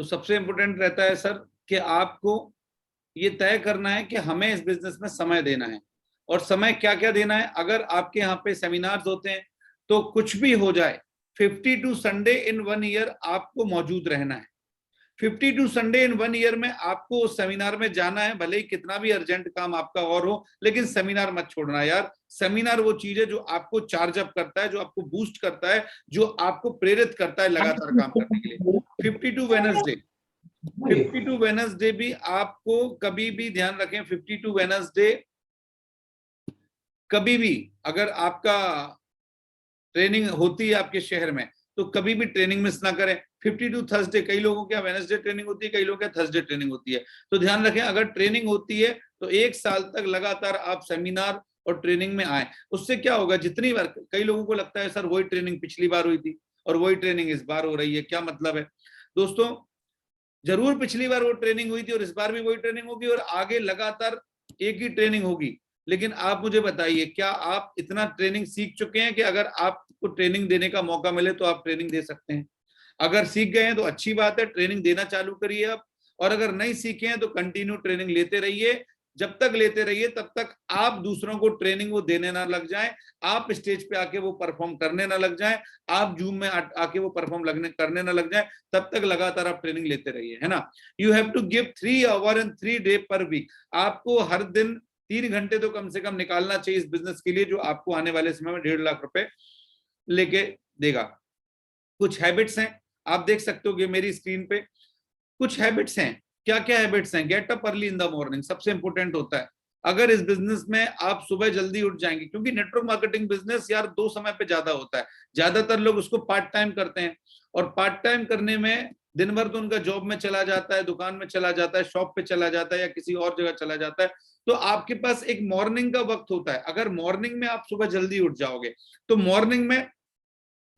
तो सबसे इंपॉर्टेंट रहता है सर कि आपको ये तय करना है कि हमें इस बिजनेस में समय देना है। और समय क्या क्या देना है, अगर आपके यहाँ पे सेमिनार्स होते हैं तो कुछ भी हो जाए 52 संडे इन 1 ईयर आपको मौजूद रहना है। 52 संडे इन 1 ईयर में आपको उस सेमिनार में जाना है, भले ही कितना भी अर्जेंट काम आपका और हो, लेकिन सेमिनार मत छोड़ना यार। सेमिनार वो चीज है जो आपको चार्ज अप करता है, जो आपको बूस्ट करता है, जो आपको प्रेरित करता है लगातार काम करने के लिए। 52 वेडनेसडे, 52 वेडनेसडे भी आपको कभी भी ध्यान रखें, 52 वेडनेसडे कभी भी अगर आपका ट्रेनिंग होती है आपके शहर में तो कभी भी ट्रेनिंग मिस ना करें। 52 थर्सडे, कई लोगों के वेडनेसडे ट्रेनिंग होती है, कई लोगों के थर्सडे ट्रेनिंग होती है, तो ध्यान रखें अगर ट्रेनिंग होती है तो 1 साल तक लगातार आप सेमिनार और ट्रेनिंग में आए। उससे क्या होगा, जितनी बार, कई लोगों को लगता है सर वही ट्रेनिंग पिछली बार हुई थी और वही ट्रेनिंग इस बार हो रही है, क्या मतलब है? दोस्तों जरूर पिछली बार वो ट्रेनिंग हुई थी और इस बार भी वही ट्रेनिंग होगी और आगे लगातार एक ही ट्रेनिंग होगी, लेकिन आप मुझे बताइए क्या आप इतना ट्रेनिंग सीख चुके हैं कि अगर आपको ट्रेनिंग देने का मौका मिले तो आप ट्रेनिंग दे सकते हैं? अगर सीख गए हैं तो अच्छी बात है, ट्रेनिंग देना चालू करिए आप। और अगर नहीं सीखे हैं तो कंटिन्यू ट्रेनिंग लेते रहिए, जब तक लेते रहिए तब तक आप दूसरों को ट्रेनिंग वो देने ना लग जाएं, आप स्टेज पे आके वो परफॉर्म करने ना लग जाएं, आप जूम में आके वो परफॉर्म करने ना लग जाएं, तब तक लगातार आप ट्रेनिंग लेते रहिए, है ना। You have to give 3 hour and 3 day per week. आपको हर दिन 3 घंटे तो कम से कम निकालना चाहिए इस बिजनेस के लिए, जो आपको आने वाले समय में 1.5 लाख रुपए लेके देगा। कुछ हैबिट्स हैं, आप देख सकते हो मेरी स्क्रीन पे कुछ हैबिट्स हैं। क्या क्या हैबिट्स हैं? Get up early in the morning, सबसे इंपॉर्टेंट होता है। अगर इस बिजनेस में आप सुबह जल्दी उठ जाएंगे, क्योंकि नेटवर्क मार्केटिंग बिजनेस यार 2 समय पे ज्यादा होता है, ज्यादातर लोग उसको पार्ट टाइम करते हैं और पार्ट टाइम करने में दिन भर तो उनका जॉब में चला जाता है, दुकान में चला जाता है, शॉप पे चला जाता है या किसी और जगह चला जाता है, तो आपके पास एक मॉर्निंग का वक्त होता है। अगर मॉर्निंग में आप सुबह जल्दी उठ जाओगे तो मॉर्निंग में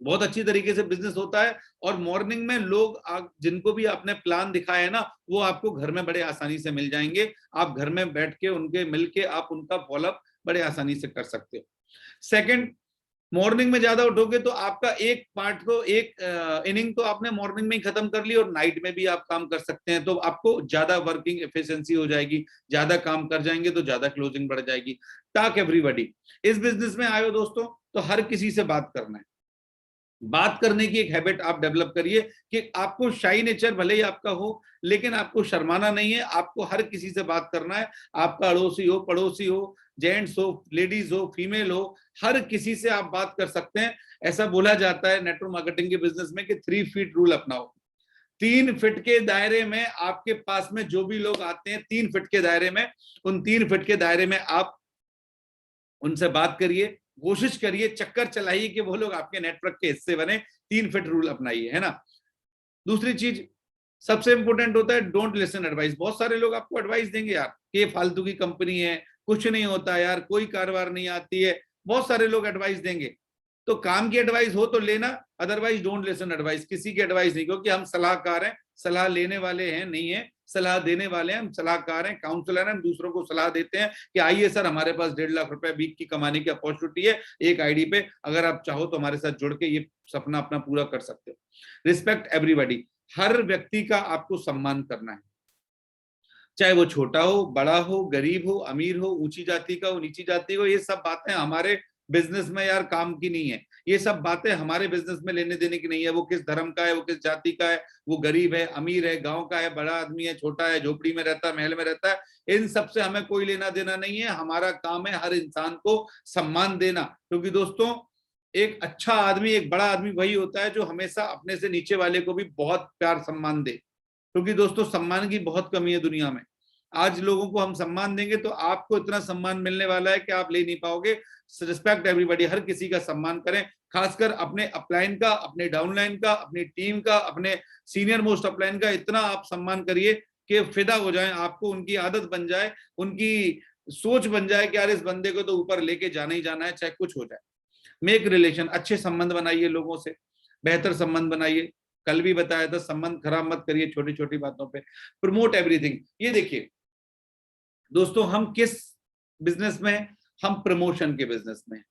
बहुत अच्छी तरीके से बिजनेस होता है और मॉर्निंग में लोग जिनको भी आपने प्लान दिखाया है ना, वो आपको घर में बड़े आसानी से मिल जाएंगे। आप घर में बैठ के उनके मिलके आप उनका फॉलोअप बड़े आसानी से कर सकते हो। सेकंड, मॉर्निंग में ज्यादा उठोगे तो आपका एक पार्ट को, एक इनिंग तो आपने मॉर्निंग में ही खत्म कर ली और नाइट में भी आप काम कर सकते हैं, तो आपको ज्यादा वर्किंग एफिशिएंसी हो जाएगी, ज्यादा काम कर जाएंगे तो ज्यादा क्लोजिंग बढ़ जाएगी। टाक एवरीबॉडी, इस बिजनेस में आए हो दोस्तों तो हर किसी से बात करना है। बात करने की एक हैबिट आप डेवलप करिए कि आपको शाई नेचर भले ही आपका हो, लेकिन आपको शर्माना नहीं है, आपको हर किसी से बात करना है। आपका अड़ोसी हो, पड़ोसी हो, जेंट्स हो, लेडीज हो, फीमेल हो, हर किसी से आप बात कर सकते हैं। ऐसा बोला जाता है नेटवर्क मार्केटिंग के बिजनेस में कि 3 फीट रूल अपनाओ। 3 फीट के दायरे में आपके पास में जो भी लोग आते हैं, 3 फीट के दायरे में, उन 3 फीट के दायरे में आप उनसे बात करिए, कोशिश करिए, चक्कर चलाइए कि वो लोग आपके नेटवर्क के हिस्से बने। 3 फीट रूल अपनाइए, है ना। दूसरी चीज सबसे इंपॉर्टेंट होता है, डोंट लिसन एडवाइस। बहुत सारे लोग आपको एडवाइस देंगे यार कि ये फालतू की कंपनी है, कुछ नहीं होता यार, कोई कारोबार नहीं आती है, बहुत सारे लोग एडवाइस देंगे। तो काम की एडवाइस हो तो लेना, अदरवाइज डोंट लिसन एडवाइस, किसी की एडवाइस नहीं, क्योंकि हम सलाहकार हैं, सलाह लेने वाले हैं नहीं है, सलाह देने वाले हैं, हम सलाहकार हैं, काउंसलर हैं, हम दूसरों को सलाह देते हैं कि आइए सर हमारे पास 1.5 लाख रुपए वीक की कमाने की अपॉर्चुनिटी है एक आईडी पे, अगर आप चाहो तो हमारे साथ जुड़ के ये सपना अपना पूरा कर सकते हो। रिस्पेक्ट एवरीबॉडी, हर व्यक्ति का आपको सम्मान करना है, चाहे वो छोटा हो, बड़ा हो, गरीब हो, अमीर हो, ऊंची जाति का हो, नीची जाति हो। ये सब बातें हमारे बिजनेस में यार काम की नहीं है, ये सब बातें हमारे बिजनेस में लेने देने की नहीं है। वो किस धर्म का है, वो किस जाति का है, वो गरीब है, अमीर है, गांव का है, बड़ा आदमी है, छोटा है, झोपड़ी में रहता है, महल में रहता है, इन सब से हमें कोई लेना देना नहीं है। हमारा काम है हर इंसान को सम्मान देना, क्योंकि दोस्तों एक अच्छा आदमी, एक बड़ा आदमी वही होता है जो हमेशा अपने से नीचे वाले को भी बहुत प्यार सम्मान दे, क्योंकि दोस्तों सम्मान की बहुत कमी है दुनिया में। आज लोगों को हम सम्मान देंगे तो आपको इतना सम्मान मिलने वाला है कि आप ले नहीं पाओगे। रिस्पेक्ट एवरीबॉडी, हर किसी का सम्मान करें, खासकर अपने अपलाइन का, अपने डाउनलाइन का, अपनी टीम का, अपने सीनियर मोस्ट अपलाइन का इतना आप सम्मान करिए कि फिदा हो जाए, आपको उनकी आदत बन जाए, उनकी सोच बन जाए कि यार इस बंदे को तो ऊपर लेके जाना ही जाना है, चाहे कुछ हो जाए। मेक रिलेशन, अच्छे संबंध बनाइए लोगों से, बेहतर संबंध बनाइए। कल भी बताया था, संबंध खराब मत करिए छोटी छोटी बातों पे। प्रमोट एवरीथिंग, ये देखिए दोस्तों हम किस बिजनेस में हैं, हम प्रमोशन के बिजनेस में,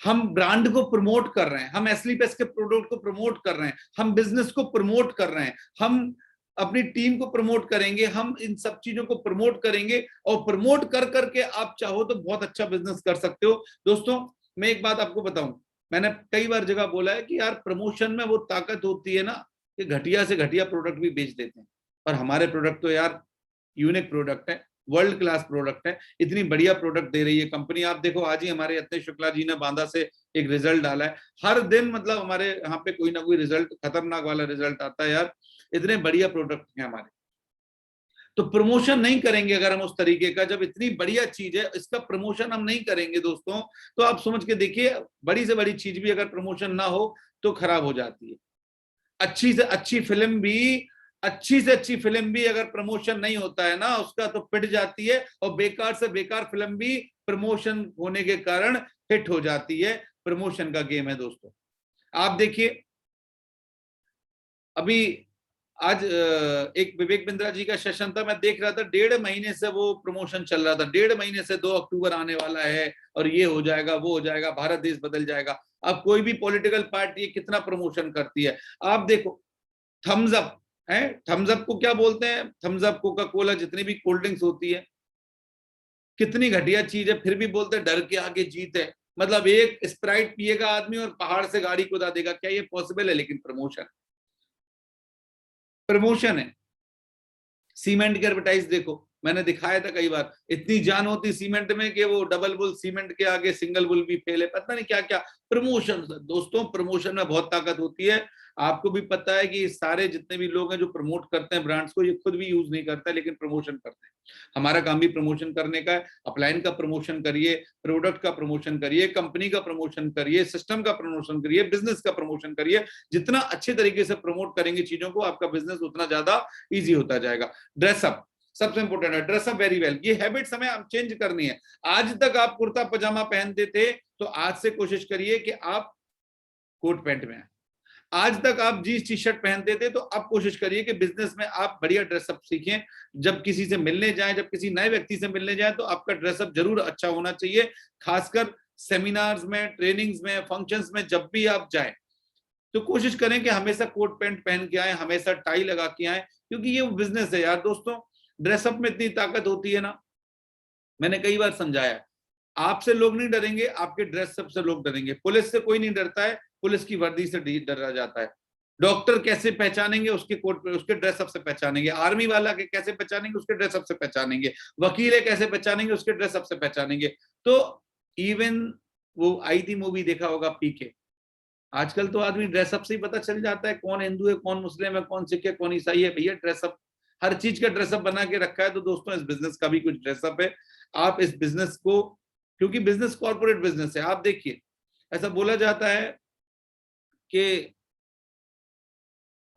हम ब्रांड को प्रमोट कर रहे हैं, हम एस्लीपेस के प्रोडक्ट को प्रमोट कर रहे हैं, हम बिजनेस को प्रमोट कर रहे हैं, हम अपनी टीम को प्रमोट करेंगे, हम इन सब चीजों को प्रमोट करेंगे, और प्रमोट कर करके आप चाहो तो बहुत अच्छा बिजनेस कर सकते हो। दोस्तों मैं एक बात आपको बताऊं, मैंने कई बार जगह बोला है कि यार प्रमोशन में वो ताकत होती है ना कि घटिया से घटिया प्रोडक्ट भी बेच देते हैं, पर हमारे प्रोडक्ट तो यार यूनिक प्रोडक्ट है, वर्ल्ड क्लास प्रोडक्ट है, इतनी बढ़िया प्रोडक्ट दे रही है कंपनी। आप देखो आज ही हमारे यत्नेश शुक्ला जी ने बांदा से एक रिजल्ट डाला है, हर दिन मतलब हमारे यहाँ पे कोई ना कोई रिजल्ट, खतरनाक वाला रिजल्ट आता है यार, इतने बढ़िया प्रोडक्ट हैं हमारे। तो प्रमोशन नहीं करेंगे अगर हम उस तरीके का, जब इतनी बढ़िया चीज है इसका प्रमोशन हम नहीं करेंगे दोस्तों, तो आप समझ के देखिए बड़ी से बड़ी चीज भी अगर प्रमोशन ना हो तो खराब हो जाती है। अच्छी से अच्छी फिल्म भी, अच्छी से अच्छी फिल्म भी अगर प्रमोशन नहीं होता है ना उसका तो पिट जाती है, और बेकार से बेकार फिल्म भी प्रमोशन होने के कारण हिट हो जाती है। प्रमोशन का गेम है दोस्तों। आप देखिए अभी आज एक विवेक बिंद्रा जी का सेशन था, मैं देख रहा था 1.5 महीने से वो प्रमोशन चल रहा था, 1.5 महीने से 2 अक्टूबर आने वाला है और ये हो जाएगा वो हो जाएगा, भारत देश बदल जाएगा। अब कोई भी पॉलिटिकल पार्टी कितना प्रमोशन करती है, आप देखो थम्स अप है, थम्स अप को क्या बोलते हैं, थम्स अप, कोका कोला, जितनी भी कोल्ड ड्रिंक्स होती है, कितनी घटिया चीज है, फिर भी बोलते हैं डर के आगे जीत है। मतलब एक स्प्राइट पिएगा आदमी और पहाड़ से गाड़ी कुदा देगा, क्या ये पॉसिबल है? लेकिन प्रमोशन, प्रमोशन है। सीमेंट की एडवर्टाइज देखो, मैंने दिखाया था कई बार, इतनी जान होती सीमेंट में कि वो डबल बुल सीमेंट के आगे सिंगल बुल भी फेल है, पता नहीं क्या क्या प्रमोशन। दोस्तों प्रमोशन में बहुत ताकत होती है। आपको भी पता है कि सारे जितने भी लोग हैं जो प्रमोट करते हैं ब्रांड्स को, ये खुद भी यूज नहीं करते लेकिन प्रमोशन करते हैं। हमारा काम भी प्रमोशन करने का है। अपलाइन का प्रमोशन करिए, प्रोडक्ट का प्रमोशन करिए, कंपनी का प्रमोशन करिए, सिस्टम का प्रमोशन करिए, बिजनेस का प्रमोशन करिए। जितना अच्छे तरीके से प्रमोट करेंगे चीजों को, आपका बिजनेस उतना ज्यादा ईजी होता जाएगा। ड्रेसअप सबसे इंपॉर्टेंट है, ड्रेसअप वेरी वेल। ये हैबिट्स हमें अब चेंज करनी है। आज तक आप कुर्ता पजामा पहनते थे, तो आज से कोशिश करिए कि आप कोट पैंट में आए। आज तक आप जीन्स टी शर्ट पहनते थे, तो अब कोशिश करिए कि बिजनेस में आप बढ़िया ड्रेसअप सीखें। जब किसी से मिलने जाएं, जब किसी नए व्यक्ति से मिलने जाएं, तो आपका ड्रेसअप जरूर अच्छा होना चाहिए। खासकर सेमिनार्स में, ट्रेनिंग्स में, फंक्शंस में जब भी आप जाएं तो कोशिश करें कि हमेशा कोट पैंट पहन के आए, हमेशा टाई लगा के आए, क्योंकि ये बिजनेस है यार। दोस्तों ड्रेसअप में इतनी ताकत होती है ना, मैंने कई बार समझाया, आपसे लोग नहीं डरेंगे, आपके ड्रेसअप से लोग डरेंगे। पुलिस से कोई नहीं डरता है, पुलिस की वर्दी से डरा जाता है। डॉक्टर कैसे पहचानेंगे? उसके कोट पे, उसके ड्रेसअप से पहचानेंगे। आर्मी वाला के कैसे पहचानेंगे? उसके ड्रेसअप से पहचानेंगे। वकील कैसे पहचानेंगे? उसके ड्रेसअप से पहचानेंगे। तो इवन वो आई थी मूवी, देखा होगा पीके, आजकल तो आदमी ड्रेसअप से ही पता चल जाता है कौन हिंदू है, कौन मुस्लिम है, कौन सिख है, कौन ईसाई है। भैया ड्रेसअप, हर चीज का ड्रेसअप बना के रखा है। तो दोस्तों इस बिजनेस का भी कुछ ड्रेसअप है। आप इस बिजनेस को, क्योंकि बिजनेस कॉर्पोरेट बिजनेस है, आप देखिए ऐसा बोला जाता है कि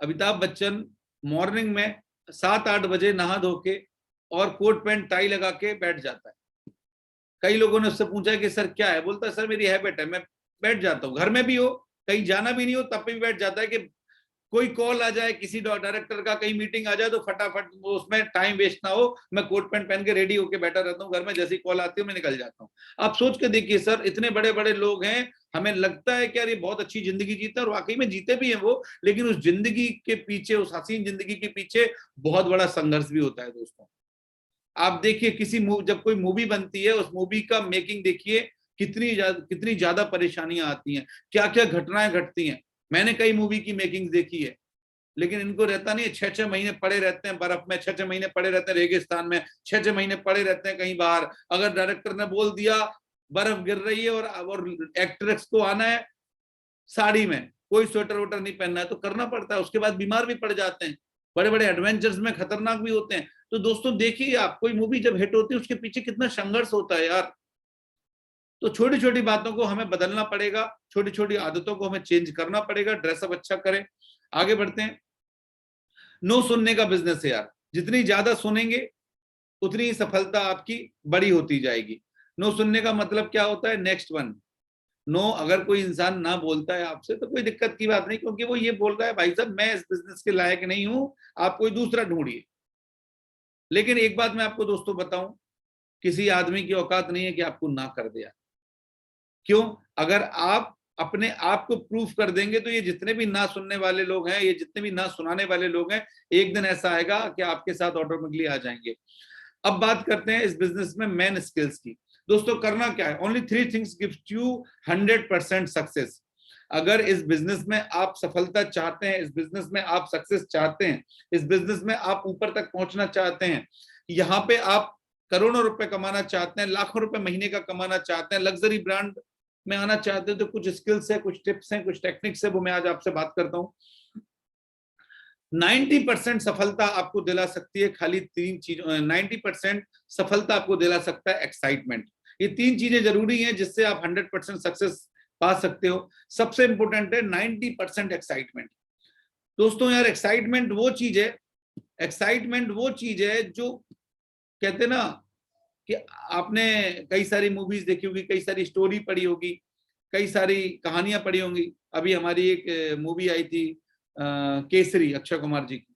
अमिताभ बच्चन मॉर्निंग में 7-8 बजे नहा धो के और कोट पैंट टाई लगा के बैठ जाता है। कई लोगों ने उससे पूछा है कि सर क्या है? बोलता है सर मेरी हैबिट है, मैं बैठ जाता हूँ, घर में भी हो, कहीं जाना भी नहीं हो, तब भी बैठ जाता है कि कोई कॉल आ जाए किसी डायरेक्टर का, कहीं मीटिंग आ जाए तो फटाफट उसमें टाइम वेस्ट ना हो, मैं कोट पैंट पहन के रेडी होके बैठा रहता हूँ घर में, जैसी कॉल आती है मैं निकल जाता हूँ। आप सोच के देखिए सर, इतने बड़े बड़े लोग हैं, हमें लगता है कि यार ये बहुत अच्छी जिंदगी जीते हैं, और वाकई में जीते भी हैं वो, लेकिन उस जिंदगी के पीछे, उस हसीन जिंदगी के पीछे बहुत बड़ा संघर्ष भी होता है दोस्तों। आप देखिए किसी जब कोई मूवी बनती है, उस मूवी का मेकिंग देखिए, कितनी ज्यादा परेशानियां आती हैं, क्या क्या घटनाएं घटती हैं। मैंने कई मूवी की मेकिंग देखी है, लेकिन इनको रहता नहीं है, 6-6 महीने पड़े रहते हैं बर्फ में, 6-6 महीने पड़े रहते हैं रेगिस्तान में, 6-6 महीने पड़े रहते हैं कहीं बाहर। अगर डायरेक्टर ने बोल दिया बर्फ गिर रही है और एक्ट्रेस को आना है साड़ी में, कोई स्वेटर वोटर नहीं पहनना है, तो करना पड़ता है। उसके बाद बीमार भी पड़ जाते हैं, बड़े बड़े एडवेंचर्स में खतरनाक भी होते हैं। तो दोस्तों देखिए आप, कोई मूवी जब हिट होती है उसके पीछे कितना संघर्ष होता है यार। तो छोटी छोटी बातों को हमें बदलना पड़ेगा, छोटी छोटी आदतों को हमें चेंज करना पड़ेगा, ड्रेसअप अच्छा करें। आगे बढ़ते हैं। नो सुनने का बिजनेस है यार, जितनी ज्यादा सुनेंगे उतनी ही सफलता आपकी बड़ी होती जाएगी। नो सुनने का मतलब क्या होता है? Next one no. अगर कोई इंसान ना बोलता है आपसे तो कोई दिक्कत की बात नहीं, क्योंकि वो ये बोल रहा है भाई साहब मैं इस बिजनेस के लायक नहीं हूं, आप कोई दूसरा ढूंढिए। लेकिन एक बात मैं आपको दोस्तों बताऊं, किसी आदमी की औकात नहीं है कि आपको ना कर दिया। क्यों? अगर आप अपने आप को प्रूफ कर देंगे तो ये जितने भी ना सुनने वाले लोग हैं, ये जितने भी ना सुनाने वाले लोग हैं, एक दिन ऐसा आएगा कि आपके साथ ऑटोमेटिकली आ जाएंगे। अब बात करते हैं इस बिजनेस में मेन स्किल्स की। दोस्तों करना क्या है, only 3 things gives you 100% success. अगर इस बिजनेस में आप सफलता चाहते हैं, इस बिजनेस में आप सक्सेस चाहते हैं, इस बिजनेस में आप ऊपर तक पहुंचना चाहते हैं, यहाँ पे आप करोड़ों रुपए कमाना चाहते हैं, लाखों रुपए महीने का कमाना चाहते हैं, लग्जरी ब्रांड में आना चाहते हैं, तो कुछ स्किल्स है, कुछ टिप्स हैं, कुछ टेक्निक्स है, वो मैं आज आपसे बात करता हूँ। 90% सफलता आपको दिला सकती है खाली 3 चीजों, 90% सफलता आपको दिला सकता है एक्साइटमेंट। ये 3 चीजें जरूरी हैं जिससे आप 100% सक्सेस पा सकते हो। सबसे इंपॉर्टेंट है 90% एक्साइटमेंट। दोस्तों यार एक्साइटमेंट वो चीज है, एक्साइटमेंट वो चीज है जो कहते ना कि आपने कई सारी मूवीज देखी होगी, कई सारी स्टोरी पढ़ी होगी, कई सारी कहानियां पढ़ी होंगी। अभी हमारी एक मूवी आई थी केसरी, अक्षय कुमार जी की,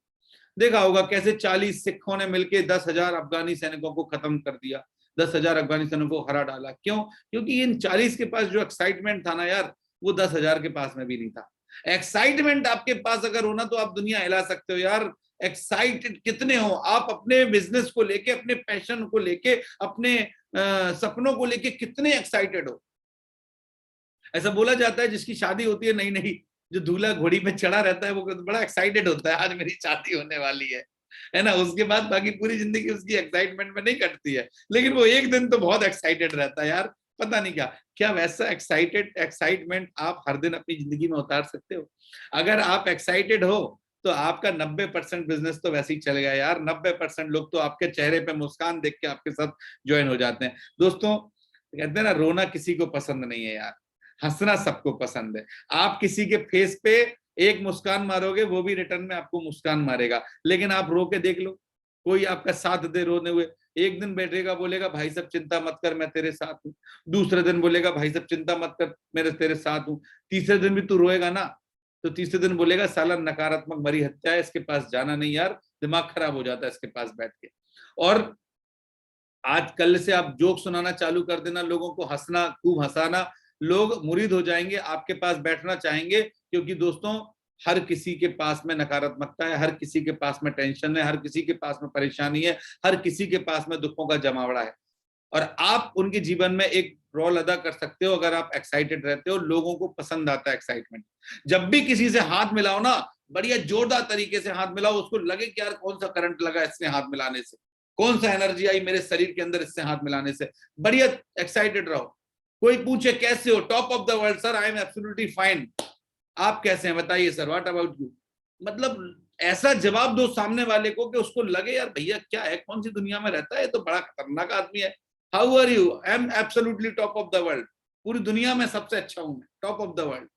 देखा होगा कैसे 40 सिखों ने मिलकर 10,000 अफगानी सैनिकों को खत्म कर दिया, 10,000 अफगानी सैनिकों को हरा डाला। क्यों? क्योंकि इन 40 के पास जो एक्साइटमेंट था ना यार, वो 10,000 के पास में भी नहीं था। एक्साइटमेंट आपके पास अगर होना तो आप दुनिया हिला सकते हो यार। एक्साइटेड कितने हो आप अपने बिजनेस को लेके, अपने पैशन को लेके, अपने सपनों को लेके कितने एक्साइटेड हो। ऐसा बोला जाता है जिसकी शादी होती है नई नई, जो दूल्हा घोड़ी पे चढ़ा रहता है वो बड़ा एक्साइटेड होता है, आज मेरी शादी होने वाली है ना। उसके बाद बाकी पूरी जिंदगी उसकी एक्साइटमेंट में नहीं कटती है, लेकिन वो एक दिन तो बहुत एक्साइटेड रहता है यार, पता नहीं क्या क्या। वैसा एक्साइटमेंट आप हर दिन अपनी जिंदगी में उतार सकते हो। अगर आप एक्साइटेड हो तो आपका 90% बिजनेस तो वैसे ही चलेगा यार। 90% लोग तो आपके चेहरे पे मुस्कान देख के आपके साथ ज्वाइन हो जाते हैं। दोस्तों कहते हैं ना, रोना किसी को पसंद नहीं है यार, हंसना सबको पसंद है। आप किसी के फेस पे एक मुस्कान मारोगे, वो भी रिटर्न में आपको मुस्कान मारेगा। लेकिन आप रो के देख लो, कोई आपका साथ दे रोने हुए, एक दिन बैठेगा बोलेगा भाई साहब चिंता मत कर मैं तेरे साथ हूँ, दूसरे दिन बोलेगा भाई साहब चिंता मत कर मेरे तेरे साथ हूँ, तीसरे दिन भी तू रोएगा ना तो तीसरे दिन बोलेगा साला नकारात्मक मरी हत्या है, इसके पास जाना नहीं यार, दिमाग खराब हो जाता है इसके पास बैठ के। और आज कल से आप जोक सुनाना चालू कर देना, लोगों को हंसना, खूब हंसाना, लोग मुरीद हो जाएंगे, आपके पास बैठना चाहेंगे। क्योंकि दोस्तों हर किसी के पास में नकारात्मकता है, हर किसी के पास में टेंशन है, हर किसी के पास में परेशानी है, हर किसी के पास में दुखों का जमावड़ा है। और आप उनके जीवन में एक रोल अदा कर सकते हो अगर आप एक्साइटेड रहते हो। लोगों को पसंद आता है एक्साइटमेंट। जब भी किसी से हाथ मिलाओ ना, बढ़िया जोरदार तरीके से हाथ मिलाओ, उसको लगे कि यार कौन सा करंट लगा इससे हाथ मिलाने से, कौन सा एनर्जी आई मेरे शरीर के अंदर इससे हाथ मिलाने से। बढ़िया एक्साइटेड रहो। कोई पूछे कैसे हो, top of the world sir, I am absolutely fine. आप कैसे हैं बताइए सर, व्हाट अबाउट यू। मतलब ऐसा जवाब दो सामने वाले को कि उसको लगे यार भैया क्या है, कौन सी दुनिया में रहता है, तो बड़ा खतरनाक आदमी है। How are you, I am absolutely top of the world, पूरी दुनिया में सबसे अच्छा हूं मैं, टॉप ऑफ द वर्ल्ड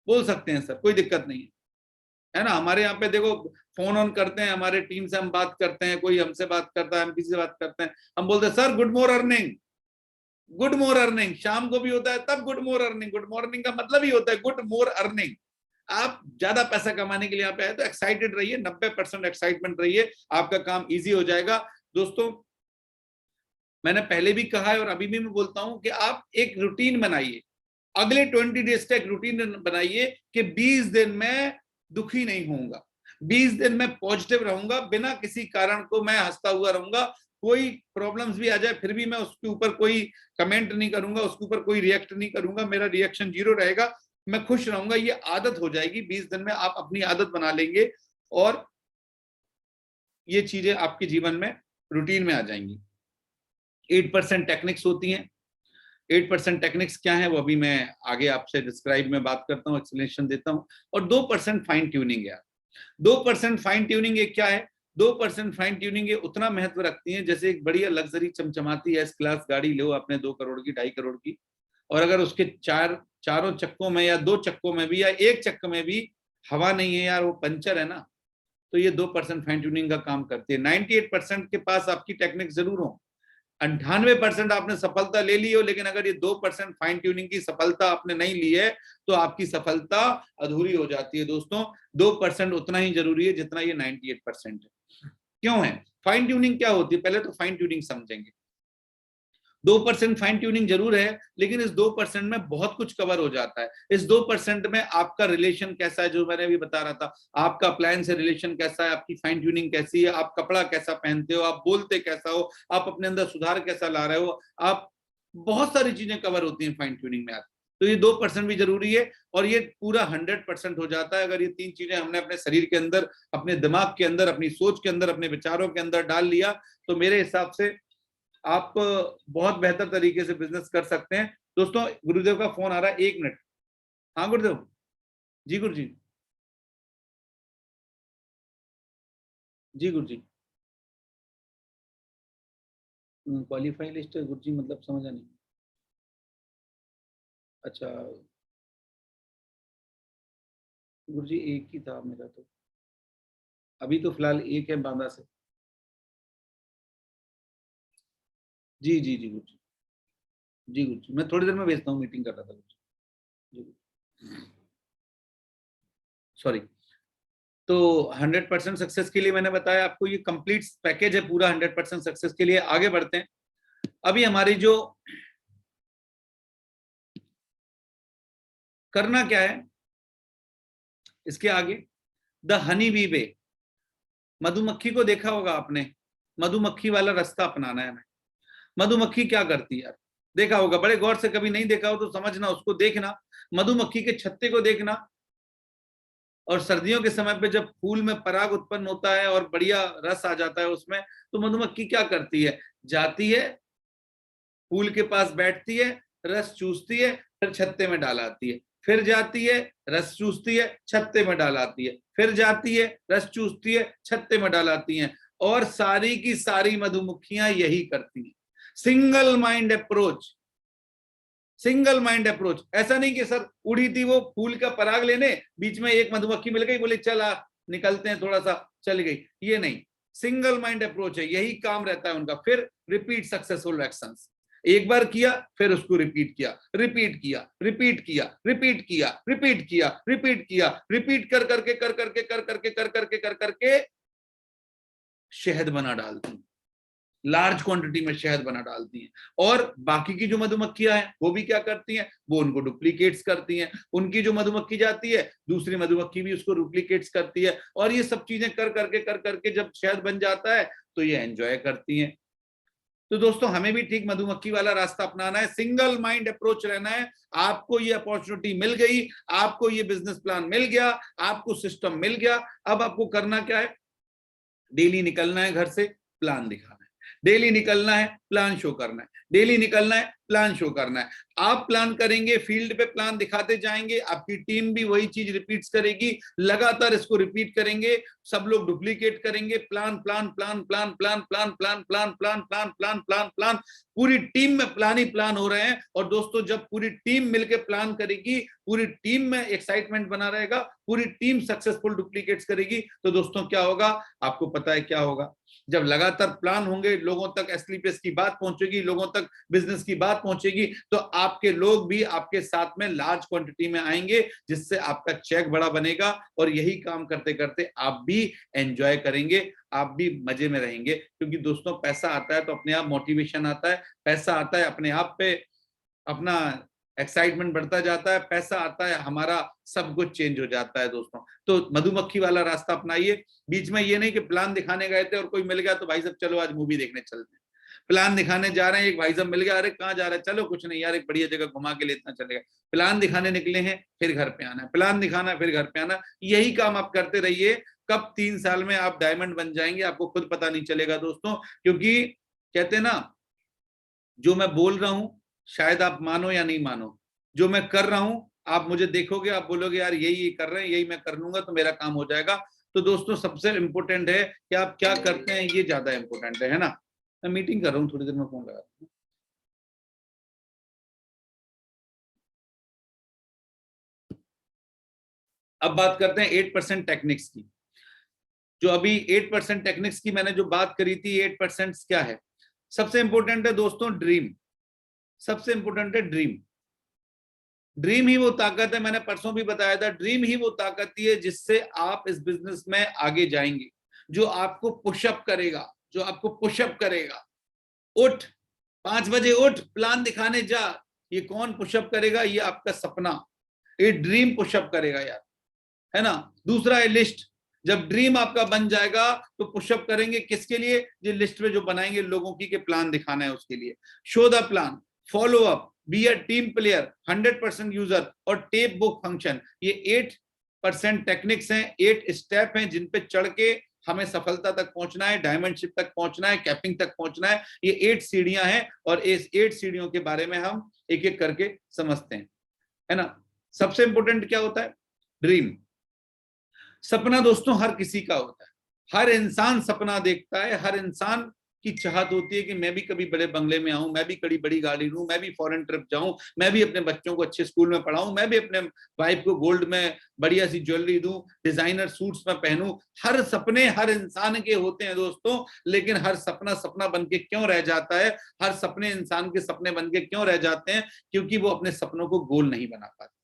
बोल सकते हैं सर, कोई दिक्कत नहीं है ना। हमारे यहाँ पे देखो फोन ऑन करते हैं, हमारे टीम से हम बात करते हैं, कोई हमसे बात करता है, हम किसी से बात करते हैं, हम बोलते हैं sir good more earning, good more earning. शाम को भी होता है तब good more earning. Good morning का मतलब ही होता है गुड मोर अर्निंग। आप ज्यादा पैसा कमाने के लिए यहाँ पे आए तो एक्साइटेड रहिए, 90% एक्साइटमेंट रहिए, आपका काम इजी हो जाएगा। दोस्तों मैंने पहले भी कहा है और अभी भी मैं बोलता हूं कि आप एक रूटीन बनाइए, अगले 20 डेज का एक रूटीन बनाइए कि 20 दिन में दुखी नहीं होऊंगा, 20 दिन में पॉजिटिव रहूंगा, बिना किसी कारण को मैं हंसता हुआ रहूंगा। कोई प्रॉब्लम्स भी आ जाए फिर भी मैं उसके ऊपर कोई कमेंट नहीं करूंगा, उसके ऊपर कोई रिएक्ट नहीं करूंगा, मेरा रिएक्शन 0 रहेगा, मैं खुश रहूंगा। ये आदत हो जाएगी, 20 दिन में आप अपनी आदत बना लेंगे और ये चीजें आपके जीवन में रूटीन में आ जाएंगी। 8% टेक्निक्स होती हैं। 8% टेक्निक्स क्या है वो अभी मैं आगे आपसे डिस्क्राइब में बात करता हूँ, एक्सप्लेनेशन देता हूँ। और 2% फाइन ट्यूनिंग है। 2% फाइन ट्यूनिंग ये क्या है? 2% फाइन ट्यूनिंग ये उतना महत्व रखती है जैसे एक बढ़िया लग्जरी चमचमाती एस क्लास गाड़ी लो आपने 2 करोड़ की, 2.5 करोड़ की, और अगर उसके चारों चक्कों में या 2 चक्कों में भी या 1 चक्के में भी हवा नहीं है यार, वो पंचर है ना, तो ये 2% फाइन ट्यूनिंग का काम करती है। 98% के पास आपकी टेक्निक जरूर हो, 98% आपने सफलता ले ली हो, लेकिन अगर ये 2% फाइन ट्यूनिंग की सफलता आपने नहीं ली है तो आपकी सफलता अधूरी हो जाती है। दोस्तों 2% उतना ही जरूरी है जितना ये 98% है। क्यों है? फाइन ट्यूनिंग क्या होती है, पहले तो फाइन ट्यूनिंग समझेंगे। 2% फाइन ट्यूनिंग जरूर है, लेकिन इस 2% में बहुत कुछ कवर हो जाता है। इस 2% में आपका रिलेशन कैसा है, जो मैंने अभी बता रहा था, आपका अप्लायंस से रिलेशन कैसा है, आपकी फाइन ट्यूनिंग कैसी है, आप कपड़ा कैसा पहनते हो, आप बोलते कैसा हो, आप अपने अंदर सुधार कैसा ला रहे हो, आप बहुत सारी चीजें कवर होती हैं फाइन ट्यूनिंग में। तो ये 2% भी जरूरी है, और ये पूरा 100% हो जाता है अगर ये 3 चीजें हमने अपने शरीर के अंदर, अपने दिमाग के अंदर, अपनी सोच के अंदर, अपने विचारों के अंदर डाल लिया, तो मेरे हिसाब से आप बहुत बेहतर तरीके से बिजनेस कर सकते हैं। दोस्तों, गुरुदेव का फोन आ रहा है, 1 मिनट। हाँ गुरुदेव जी। गुरु जी, जी गुरु जी। क्वालिफाई लिस्ट गुरु जी, मतलब समझा नहीं। अच्छा गुरु जी, एक ही था मेरा तो, अभी तो फिलहाल एक है बांदा से। जी जी जी गुरु जी। जी गुरु जी, मैं थोड़ी देर में भेजता हूँ, मीटिंग कर रहा था गुरु जी। जी सॉरी। तो 100% सक्सेस के लिए मैंने बताया आपको, ये कंप्लीट पैकेज है पूरा 100% सक्सेस के लिए। आगे बढ़ते हैं। अभी हमारी जो करना क्या है इसके आगे, द हनी बी वे, मधुमक्खी को देखा होगा आपने, मधुमक्खी वाला रास्ता अपनाना है हमें। मधुमक्खी क्या करती है यार, देखा होगा, बड़े गौर से कभी नहीं देखा हो तो समझना, उसको देखना, मधुमक्खी के छत्ते को देखना, और सर्दियों के समय पे जब फूल में पराग उत्पन्न होता है और बढ़िया रस आ जाता है उसमें, तो मधुमक्खी क्या करती है, जाती है फूल के पास, बैठती है, रस चूसती है, फिर छत्ते में डाल आती है, फिर जाती है, रस चूसती है, छत्ते में डाल आती है, फिर जाती है, रस चूसती है, छत्ते में डाल आती है। और सारी की सारी मधुमक्खियां यही करती हैं। Single mind approach, single mind approach. ऐसा नहीं कि सर उड़ी थी वो फूल का पराग लेने, बीच में एक मधुमक्खी मिल गई, बोले चल आ निकलते हैं थोड़ा सा, चल गई, ये नहीं। सिंगल माइंड अप्रोच है, यही काम रहता है उनका। फिर रिपीट सक्सेसफुल एक्शंस, एक बार किया फिर उसको रिपीट किया, रिपीट किया, रिपीट किया, रिपीट किया, रिपीट किया, रिपीट किया, रिपीट कर करके कर करके कर करके कर करके कर करके शहद बना डालती, लार्ज क्वांटिटी में शहद बना डालती हैं। और बाकी की जो मधुमक्खियां हैं वो भी क्या करती हैं, वो उनको डुप्लीकेट्स करती हैं। उनकी जो मधुमक्खी जाती है, दूसरी मधुमक्खी भी उसको डुप्लीकेट्स करती है, और ये सब चीजें कर करके जब शहद बन जाता है तो ये एंजॉय करती हैं। तो दोस्तों, हमें भी ठीक मधुमक्खी वाला रास्ता अपनाना है, सिंगल माइंड अप्रोच रहना है। आपको ये अपॉर्चुनिटी मिल गई, आपको ये बिजनेस प्लान मिल गया, आपको सिस्टम मिल गया, अब आपको करना क्या है, डेली निकलना है घर से, प्लान दिखाना है, डेली निकलना है, प्लान शो करना है, डेली निकलना है, प्लान शो करना है। आप प्लान करेंगे, फील्ड पे प्लान दिखाते जाएंगे, आपकी टीम भी वही चीज रिपीट्स करेगी, लगातार इसको रिपीट करेंगे, सब लोग डुप्लीकेट करेंगे। Plan plan plan plan plan plan plan plan plan plan plan plan plan, पूरी टीम में प्लान ही प्लान हो रहे हैं। और दोस्तों, जब पूरी टीम मिलकर प्लान करेगी, पूरी टीम में एक्साइटमेंट बना रहेगा, पूरी टीम सक्सेसफुल डुप्लीकेट्स करेगी, तो दोस्तों क्या होगा, आपको पता है क्या होगा, जब लगातार प्लान होंगे, लोगों तक एसलीपीएस की बात पहुंचेगी, लोगों तक बिजनेस की बात पहुंचेगी, तो आपके लोग भी आपके साथ में लार्ज क्वांटिटी में आएंगे, जिससे आपका चेक बड़ा बनेगा, और यही काम करते करते आप भी एंजॉय करेंगे, आप भी मजे में रहेंगे। क्योंकि दोस्तों, पैसा आता है तो अपने आप मोटिवेशन आता है, पैसा आता है अपने आप पे अपना एक्साइटमेंट बढ़ता जाता है, पैसा आता है, हमारा सब कुछ चेंज हो जाता है दोस्तों। तो मधुमक्खी वाला रास्ता अपनाइए। बीच में ये नहीं कि प्लान दिखाने गए थे और कोई मिल गया तो भाई साहब चलो आज मूवी देखने चलते हैं, प्लान दिखाने जा रहे हैं, एक भाई साहब मिल गया, अरे कहाँ जा रहे हैं, चलो कुछ नहीं यार, एक बढ़िया जगह घुमा के ले इतना चलेगा। प्लान दिखाने निकले हैं, फिर घर पे आना है, प्लान दिखाना है, फिर घर पे आना, यही काम आप करते रहिए। कब 3 साल में आप डायमंड बन जाएंगे, आपको खुद पता नहीं चलेगा दोस्तों। क्योंकि कहते हैं ना, जो मैं बोल रहा हूं, शायद आप मानो या नहीं मानो, जो मैं कर रहा हूं, आप मुझे देखोगे, आप बोलोगे यार यही कर रहे हैं, यही मैं कर लूंगा तो मेरा काम हो जाएगा। तो दोस्तों, सबसे इंपॉर्टेंट है कि आप क्या करते हैं, ये ज्यादा इंपॉर्टेंट है ना। मैं मीटिंग कर रहा हूँ, थोड़ी देर में फोन लगा। अब बात करते हैं 8% टेक्निक्स की। जो अभी 8% टेक्निक्स की मैंने जो बात करी थी, 8% क्या है, सबसे इंपॉर्टेंट है दोस्तों ड्रीम। सबसे इंपॉर्टेंट है ड्रीम। ड्रीम ही वो ताकत है, मैंने परसों भी बताया था, ड्रीम ही वो ताकत है जिससे आप इस बिजनेस में आगे जाएंगे, जो आपको पुशअप करेगा, जो आपको पुशअप करेगा। उठ, 5 बजे उठ, प्लान दिखाने जा। ये कौन पुशअप करेगा? ये आपका सपना, ये ड्रीम पुशअप करेगा यार, है ना। दूसरा है लिस्ट। जब ड्रीम आपका बन जाएगा तो पुशअप करेंगे किसके लिए? ये लिस्ट में जो बनाएंगे लोगों की के प्लान दिखाना है उसके लिए। Show the plan, follow up, be a team player, 100% user और टेप बुक फंक्शन। ये 8% टेक्निक्स हैं, 8 स्टेप हैं जिन पे चढ़ के हमें सफलता तक पहुंचना है, डायमंडशिप तक पहुंचना है, कैपिंग तक पहुंचना है। ये 8 सीढ़ियां हैं और इस 8 सीढ़ियों के बारे में हम एक एक करके समझते हैं, है ना। सबसे इंपॉर्टेंट क्या होता है? ड्रीम। सपना दोस्तों हर किसी का होता है, हर इंसान सपना देखता है, हर इंसान की चाहत होती है कि मैं भी कभी बड़े बंगले में आऊं, मैं भी कभी बड़ी गाड़ी लूं, मैं भी फॉरेन ट्रिप जाऊं, मैं भी अपने बच्चों को अच्छे स्कूल में पढ़ाऊं, मैं भी अपने वाइफ को गोल्ड में बढ़िया सी ज्वेलरी दूं, डिजाइनर सूट्स में पहनूं। हर सपने हर इंसान के होते हैं दोस्तों, लेकिन हर सपना सपना बन के क्यों रह जाता है? हर सपने इंसान के सपने बन के क्यों रह जाते हैं? क्योंकि वो अपने सपनों को गोल नहीं बना पाते।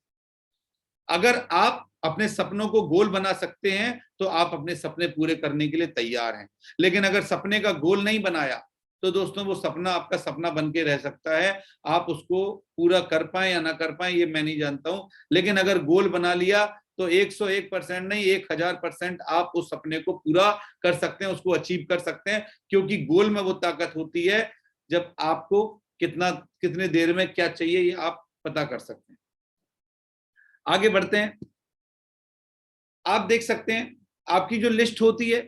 अगर आप अपने सपनों को गोल बना सकते हैं तो आप अपने सपने पूरे करने के लिए तैयार हैं। लेकिन अगर सपने का गोल नहीं बनाया तो दोस्तों वो सपना आपका सपना बन के रह सकता है, आप उसको पूरा कर पाए या ना कर पाए ये मैं नहीं जानता हूं। लेकिन अगर गोल बना लिया तो 101% नहीं 1000% आप उस सपने को पूरा कर सकते हैं, उसको अचीव कर सकते हैं। क्योंकि गोल में वो ताकत होती है जब आपको कितने देर में क्या चाहिए ये आप पता कर सकते हैं। आगे बढ़ते हैं। आप देख सकते हैं आपकी जो लिस्ट होती है,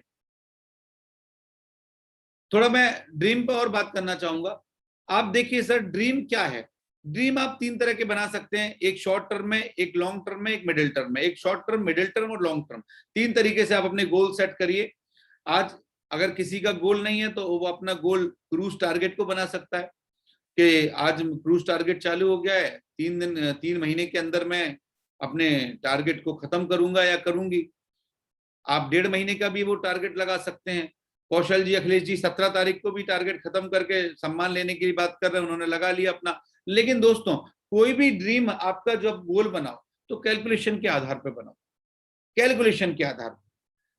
थोड़ा मैं ड्रीम पर और बात करना चाहूंगा। आप देखिए सर ड्रीम क्या है? ड्रीम आप 3 तरह के बना सकते हैं, एक शॉर्ट टर्म में, एक लॉन्ग टर्म में, एक मिडिल टर्म में। एक शॉर्ट टर्म, मिडिल टर्म और लॉन्ग टर्म, 3 तरीके से आप अपने गोल सेट करिए। आज अगर किसी का गोल नहीं है तो वो अपना गोल क्रूज टारगेट को बना सकता है कि आज क्रूज टारगेट चालू हो गया है, 3 महीने के अंदर मैं अपने टारगेट को खत्म करूंगा या करूंगी। आप 1.5 महीने का भी वो टारगेट लगा सकते हैं। कौशल जी, अखिलेश जी 17 तारीख को भी टारगेट खत्म करके सम्मान लेने की बात कर रहे हैं, उन्होंने लगा लिया अपना। लेकिन दोस्तों कोई भी ड्रीम आपका जब गोल बनाओ तो कैलकुलेशन के आधार पर बनाओ, कैलकुलेशन के आधार पर।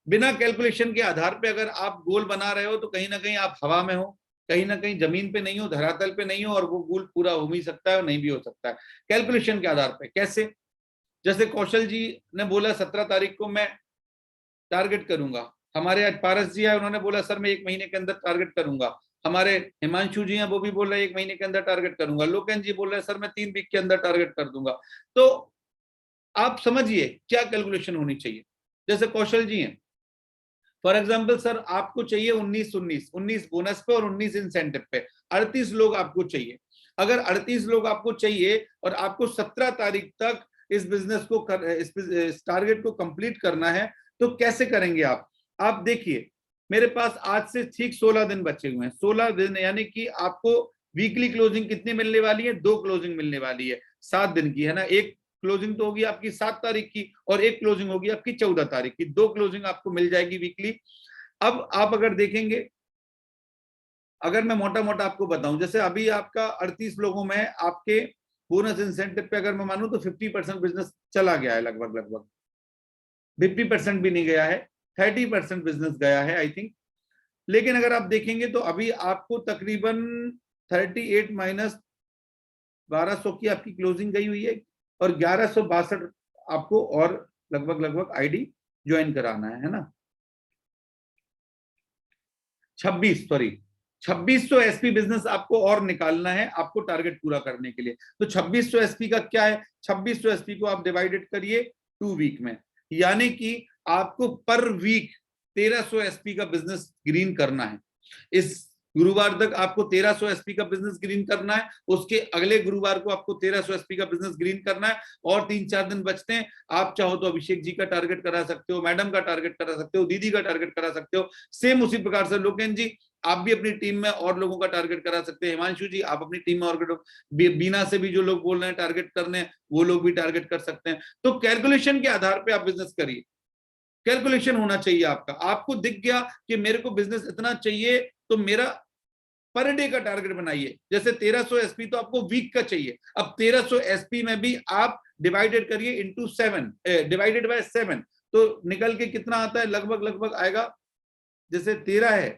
बिना कैलकुलेशन के आधार पे अगर आप गोल बना रहे हो तो कहीं ना कहीं आप हवा में हो, कहीं ना कहीं जमीन पे नहीं हो, धरातल पे नहीं हो, और वो गोल पूरा हो भी सकता है और नहीं भी हो सकता है। कैलकुलेशन के आधार पे कैसे? जैसे कौशल जी ने बोला 17 तारीख को मैं टारगेट करूंगा। हमारे आज पारस जी है, उन्होंने बोला सर मैं 1 महीने के अंदर टारगेट करूंगा। हमारे हिमांशु जी हैं, वो भी बोल रहे हैं 1 महीने के अंदर टारगेट करूंगा। लोकेन जी बोल रहे हैं सर मैं 3 वीक के अंदर टारगेट कर दूंगा। तो आप समझिए क्या कैलकुलेशन होनी चाहिए। जैसे कौशल जी हैं, फॉर एग्जाम्पल सर आपको चाहिए 19 बोनस पे और 19 इंसेंटिव पे, 38 लोग आपको चाहिए। अगर 38 लोग आपको चाहिए और आपको 17 तारीख तक इस बिजनेस को इस टारगेट को कंप्लीट करना है तो कैसे करेंगे आप देखिए मेरे पास आज से ठीक 16 दिन बचे हुए हैं। 16 दिन यानी कि आपको वीकली क्लोजिंग कितनी मिलने वाली है? 2 क्लोजिंग मिलने वाली है 7 दिन की, है ना। एक क्लोजिंग तो होगी आपकी 7 तारीख की और एक क्लोजिंग होगी आपकी 14 तारीख की। 2 क्लोजिंग आपको मिल जाएगी वीकली। अब आप अगर देखेंगे, अगर मैं मोटा मोटा आपको बताऊं, जैसे अभी आपका 38 लोगों में आपके बोनस इंसेंटिव पे अगर मैं मानूं तो 50% बिजनेस चला गया है, लगभग लगभग 50% भी नहीं गया है, 30% बिजनेस गया है आई थिंक। लेकिन अगर आप देखेंगे तो अभी आपको तकरीबन 38 माइनस 1200 की आपकी क्लोजिंग गई हुई है और 1162 आपको और लगभग लगभग आईडी ज्वाइन कराना है ना। 2600 एसपी बिजनेस आपको और निकालना है आपको टारगेट पूरा करने के लिए। तो 2600 एसपी का क्या है? 2600 एसपी को आप डिवाइडेड करिए 2 वीक में, यानी कि आपको पर वीक 1300 एसपी का बिजनेस ग्रीन करना है। इस गुरुवार तक आपको 1300 एसपी का बिजनेस ग्रीन करना है, उसके अगले गुरुवार को आपको 1300 एसपी का बिजनेस ग्रीन करना है, और 3-4 दिन बचते हैं। आप चाहो तो अभिषेक जी का टारगेट करा सकते हो, मैडम का टारगेट करा सकते हो, दीदी का टारगेट करा सकते हो। सेम उसी प्रकार से लोकेन जी आप भी अपनी टीम में और लोगों का टारगेट करा सकते हैं। हिमांशु जी आप अपनी टीम में और बीना से भी जो लोग बोल रहे हैं टारगेट करने, वो लोग भी टारगेट कर सकते हैं। तो कैलकुलेशन के आधार पर आप बिजनेस करिए, कैलकुलेशन होना चाहिए आपका। आपको दिख गया कि मेरे को बिजनेस इतना चाहिए तो मेरा पर डे का टारगेट बनाइए। जैसे 1300 एसपी तो आपको वीक का चाहिए, अब 1300 एसपी में भी आप डिवाइडेड करिए इंटू 7, डिवाइडेड बाय 7, तो निकल के कितना आता है? लगभग लगभग आएगा, जैसे 13 है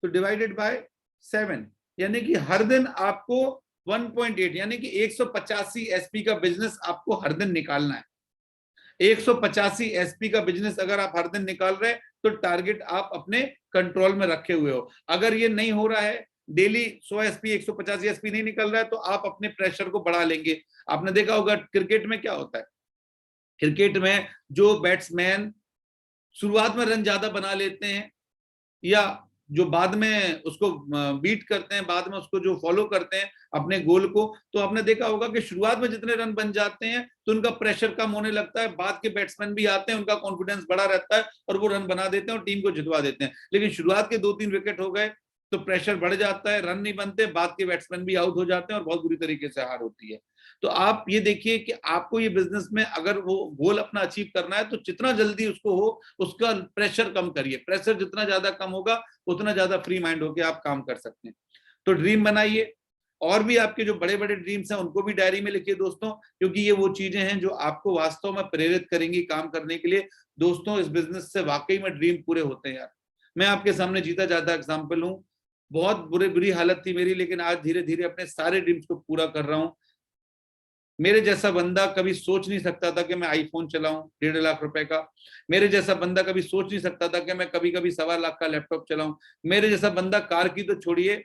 तो डिवाइडेड बाय 7 यानी कि हर दिन आपको 1.8 यानी कि 185 एसपी का बिजनेस आपको हर दिन निकालना है। 185 एसपी का बिजनेस अगर आप हर दिन निकाल रहे हैं तो टारगेट आप अपने कंट्रोल में रखे हुए हो। अगर ये नहीं हो रहा है, डेली 100 एसपी 185 एसपी नहीं निकल रहा है, तो आप अपने प्रेशर को बढ़ा लेंगे। आपने देखा होगा क्रिकेट में क्या होता है, क्रिकेट में जो बैट्समैन शुरुआत में रन ज्यादा बना लेते हैं या जो बाद में उसको बीट करते हैं, बाद में उसको जो फॉलो करते हैं अपने गोल को, तो आपने देखा होगा कि शुरुआत में जितने रन बन जाते हैं तो उनका प्रेशर कम होने लगता है, बाद के बैट्समैन भी आते हैं, उनका कॉन्फिडेंस बढ़ा रहता है और वो रन बना देते हैं और टीम को जितवा देते हैं। लेकिन शुरुआत के 2-3 विकेट हो गए तो प्रेशर बढ़ जाता है, रन नहीं बनते, बाद के बैट्समैन भी आउट हो जाते हैं और बहुत बुरी तरीके से हार होती है। तो आप ये देखिए कि आपको ये बिजनेस में अगर वो गोल अपना अचीव करना है तो जितना जल्दी उसको हो उसका प्रेशर कम करिए। प्रेशर जितना ज्यादा कम होगा उतना ज्यादा फ्री माइंड होकर आप काम कर सकते हैं। तो ड्रीम बनाइए, और भी आपके जो बड़े बड़े ड्रीम्स हैं उनको भी डायरी में लिखिए दोस्तों, क्योंकि ये वो चीजें हैं जो आपको वास्तव में प्रेरित करेंगी काम करने के लिए। दोस्तों इस बिजनेस से वाकई में ड्रीम पूरे होते हैं यार। मैं आपके सामने जीता जाता एग्जाम्पल हूँ। बहुत बुरी हालत थी मेरी, लेकिन आज धीरे धीरे अपने सारे ड्रीम्स को पूरा कर रहा हूँ। मेरे जैसा बंदा कभी सोच नहीं सकता था कि मैं आईफोन चलाऊं 1.5 लाख रुपए का। मेरे जैसा बंदा कभी सोच नहीं सकता था कि मैं कभी कभी 1.25 लाख का लैपटॉप चलाऊं। मेरे जैसा बंदा कार की तो छोड़िए,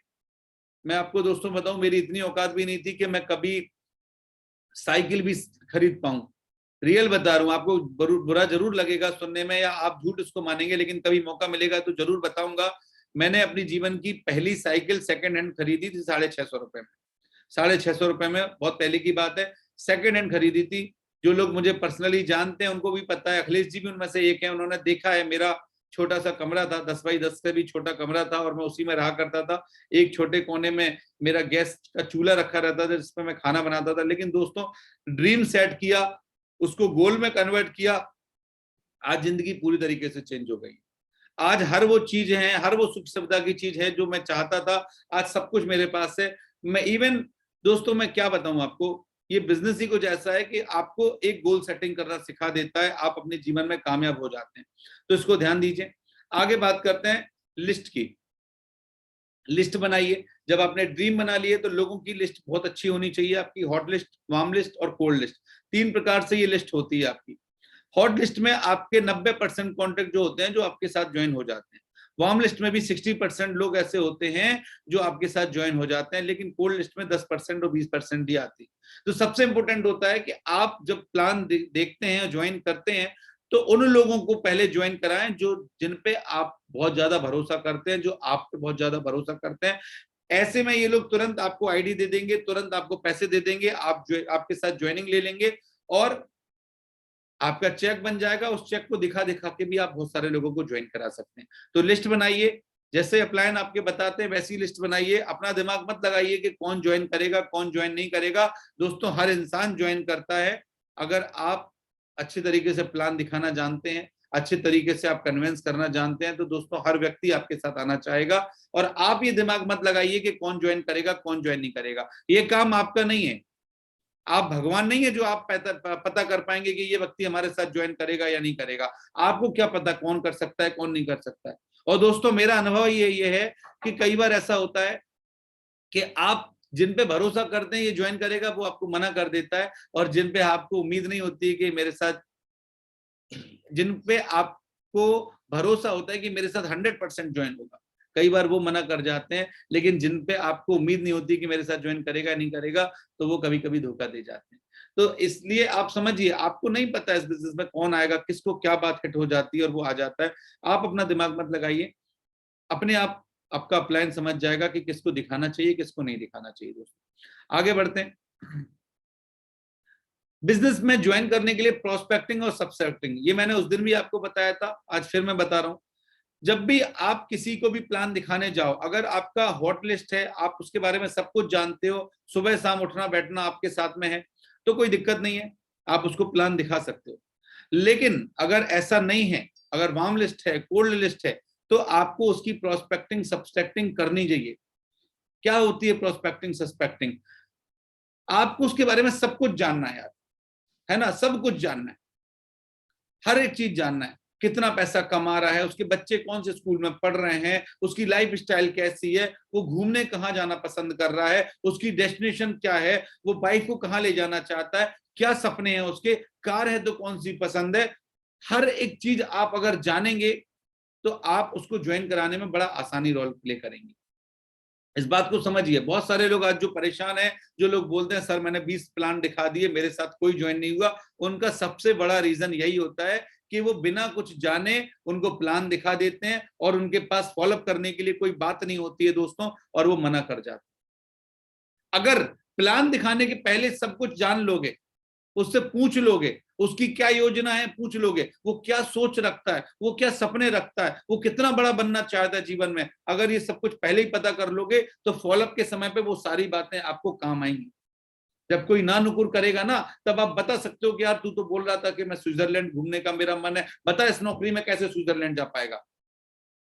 मैं आपको दोस्तों बताऊं मेरी इतनी औकात भी नहीं थी कि मैं कभी साइकिल भी खरीद पाऊं। रियल बता रहा हूं आपको, बुरा जरूर लगेगा सुनने में या आप झूठ इसको मानेंगे, लेकिन कभी मौका मिलेगा तो जरूर बताऊंगा। मैंने अपनी जीवन की पहली साइकिल सेकंड हैंड खरीदी थी 650 रुपए में। 650 रुपए में, बहुत पहले की बात है, सेकंड हैंड खरीदी थी। जो लोग मुझे पर्सनली जानते हैं उनको भी पता है, अखिलेश जी भी उनमें से एक है, उन्होंने देखा है। मेरा छोटा सा कमरा था, 10 बाई 10 से भी छोटा कमरा था और मैं उसी में रहा करता था। एक छोटे कोने में मेरा गैस का चूल्हा रखा रहता था जिसमें मैं खाना बनाता था। लेकिन दोस्तों ड्रीम सेट किया, उसको गोल में कन्वर्ट किया, आज जिंदगी पूरी तरीके से चेंज हो गई। आज हर वो चीज है, हर वो सुख सुविधा की चीज है जो मैं चाहता था, आज सब कुछ मेरे पास है। मैं इवन दोस्तों मैं क्या बताऊं आपको, ये बिजनेस ही कुछ ऐसा है कि आपको एक गोल सेटिंग करना सिखा देता है, आप अपने जीवन में कामयाब हो जाते हैं। तो इसको ध्यान दीजिए। आगे बात करते हैं लिस्ट की। लिस्ट बनाइए। जब आपने ड्रीम बना लिए तो लोगों की लिस्ट बहुत अच्छी होनी चाहिए, आपकी हॉट लिस्ट, वार्म लिस्ट और कोल्ड लिस्ट, 3 प्रकार से ये लिस्ट होती है आपकी। हॉट लिस्ट में आपके 90% कॉन्टेक्ट जो होते हैं जो आपके साथ ज्वाइन हो जाते हैं। वार्म लिस्ट में भी 60% लोग ऐसे होते हैं जो आपके साथ ज्वाइन हो जाते हैं, लेकिन कोल्ड लिस्ट में 10% और 20% ही आती है। तो सबसे इंपॉर्टेंट होता है कि आप जब प्लान देखते हैं, ज्वाइन करते हैं, तो उन लोगों को पहले ज्वाइन कराएं जो जिन पे आप बहुत ज्यादा भरोसा करते हैं, जो आप पे बहुत ज्यादा भरोसा करते हैं। ऐसे में ये लोग तुरंत आपको आईडी दे देंगे, तुरंत आपको पैसे दे देंगे, आप जो आपके साथ ज्वाइनिंग ले लेंगे और आपका चेक बन जाएगा। उस चेक को दिखा दिखा के भी आप बहुत सारे लोगों को ज्वाइन करा सकते हैं। तो लिस्ट बनाइए, जैसे अपलाइन आपके बताते हैं वैसी लिस्ट बनाइए। अपना दिमाग मत लगाइए कि कौन ज्वाइन करेगा कौन ज्वाइन नहीं करेगा। दोस्तों हर इंसान ज्वाइन करता है, अगर आप अच्छे तरीके से प्लान दिखाना जानते हैं, अच्छे तरीके से आप कन्विंस करना जानते हैं, तो दोस्तों हर व्यक्ति आपके साथ आना चाहेगा। और आप ये दिमाग मत लगाइए कि कौन ज्वाइन करेगा कौन ज्वाइन नहीं करेगा, ये काम आपका नहीं है। आप भगवान नहीं है जो आप पता कर पाएंगे कि ये व्यक्ति हमारे साथ ज्वाइन करेगा या नहीं करेगा। आपको क्या पता कौन कर सकता है कौन नहीं कर सकता है। और दोस्तों मेरा अनुभव ये है कि कई बार ऐसा होता है कि आप जिन पे भरोसा करते हैं ये ज्वाइन करेगा, वो आपको मना कर देता है। और जिन पे आपको उम्मीद नहीं होती है कि मेरे साथ, जिन पे आपको भरोसा होता है कि मेरे साथ 100% ज्वाइन होगा, कई बार वो मना कर जाते हैं। लेकिन जिन पे आपको उम्मीद नहीं होती कि मेरे साथ ज्वाइन करेगा नहीं करेगा, तो वो कभी कभी धोखा दे जाते हैं। तो इसलिए आप समझिए, आपको नहीं पता इस बिजनेस में कौन आएगा, किसको क्या बात हिट हो जाती है और वो आ जाता है। आप अपना दिमाग मत लगाइए, अपने आप आपका प्लान समझ जाएगा कि किसको दिखाना चाहिए किसको नहीं दिखाना चाहिए। दोस्तों आगे बढ़ते हैं। बिजनेस में ज्वाइन करने के लिए प्रोस्पेक्टिंग और सब्सपेक्टिंग, ये मैंने उस दिन भी आपको बताया था, आज फिर मैं बता रहा हूं। जब भी आप किसी को भी प्लान दिखाने जाओ, अगर आपका हॉट लिस्ट है, आप उसके बारे में सब कुछ जानते हो, सुबह शाम उठना बैठना आपके साथ में है, तो कोई दिक्कत नहीं है, आप उसको प्लान दिखा सकते हो। लेकिन अगर ऐसा नहीं है, अगर वार्म लिस्ट है कोल्ड लिस्ट है, तो आपको उसकी प्रोस्पेक्टिंग सब्सपेक्टिंग करनी चाहिए। क्या होती है प्रोस्पेक्टिंग सब्सपेक्टिंग? आपको उसके बारे में सब कुछ जानना है यार, है ना, सब कुछ जानना है, हर एक चीज जानना है। कितना पैसा कमा रहा है, उसके बच्चे कौन से स्कूल में पढ़ रहे हैं, उसकी लाइफ स्टाइल कैसी है, वो घूमने कहाँ जाना पसंद कर रहा है, उसकी डेस्टिनेशन क्या है, वो बाइक को कहाँ ले जाना चाहता है, क्या सपने हैं उसके, कार है तो कौन सी पसंद है। हर एक चीज आप अगर जानेंगे तो आप उसको ज्वाइन कराने में बड़ा आसानी रोल प्ले करेंगे। इस बात को समझिए। बहुत सारे लोग आज जो परेशान हैं, जो लोग बोलते हैं सर मैंने 20 प्लान दिखा दिए, मेरे साथ कोई ज्वाइन नहीं हुआ, उनका सबसे बड़ा रीजन यही होता है कि वो बिना कुछ जाने उनको प्लान दिखा देते हैं और उनके पास फॉलोअप करने के लिए कोई बात नहीं होती है दोस्तों, और वो मना कर जाते हैं। अगर प्लान दिखाने के पहले सब कुछ जान लोगे, उससे पूछ लोगे उसकी क्या योजना है, पूछ लोगे वो क्या सोच रखता है, वो क्या सपने रखता है, वो कितना बड़ा बनना चाहता है जीवन में, अगर ये सब कुछ पहले ही पता कर लोगे तो फॉलोअप के समय पे वो सारी बातें आपको काम आएंगी। जब कोई ना नुकुर करेगा ना, तब आप बता सकते हो कि यार तू तो बोल रहा था कि मैं स्विट्जरलैंड घूमने का मेरा मन है, बता इस नौकरी में कैसे स्विट्जरलैंड जा पाएगा।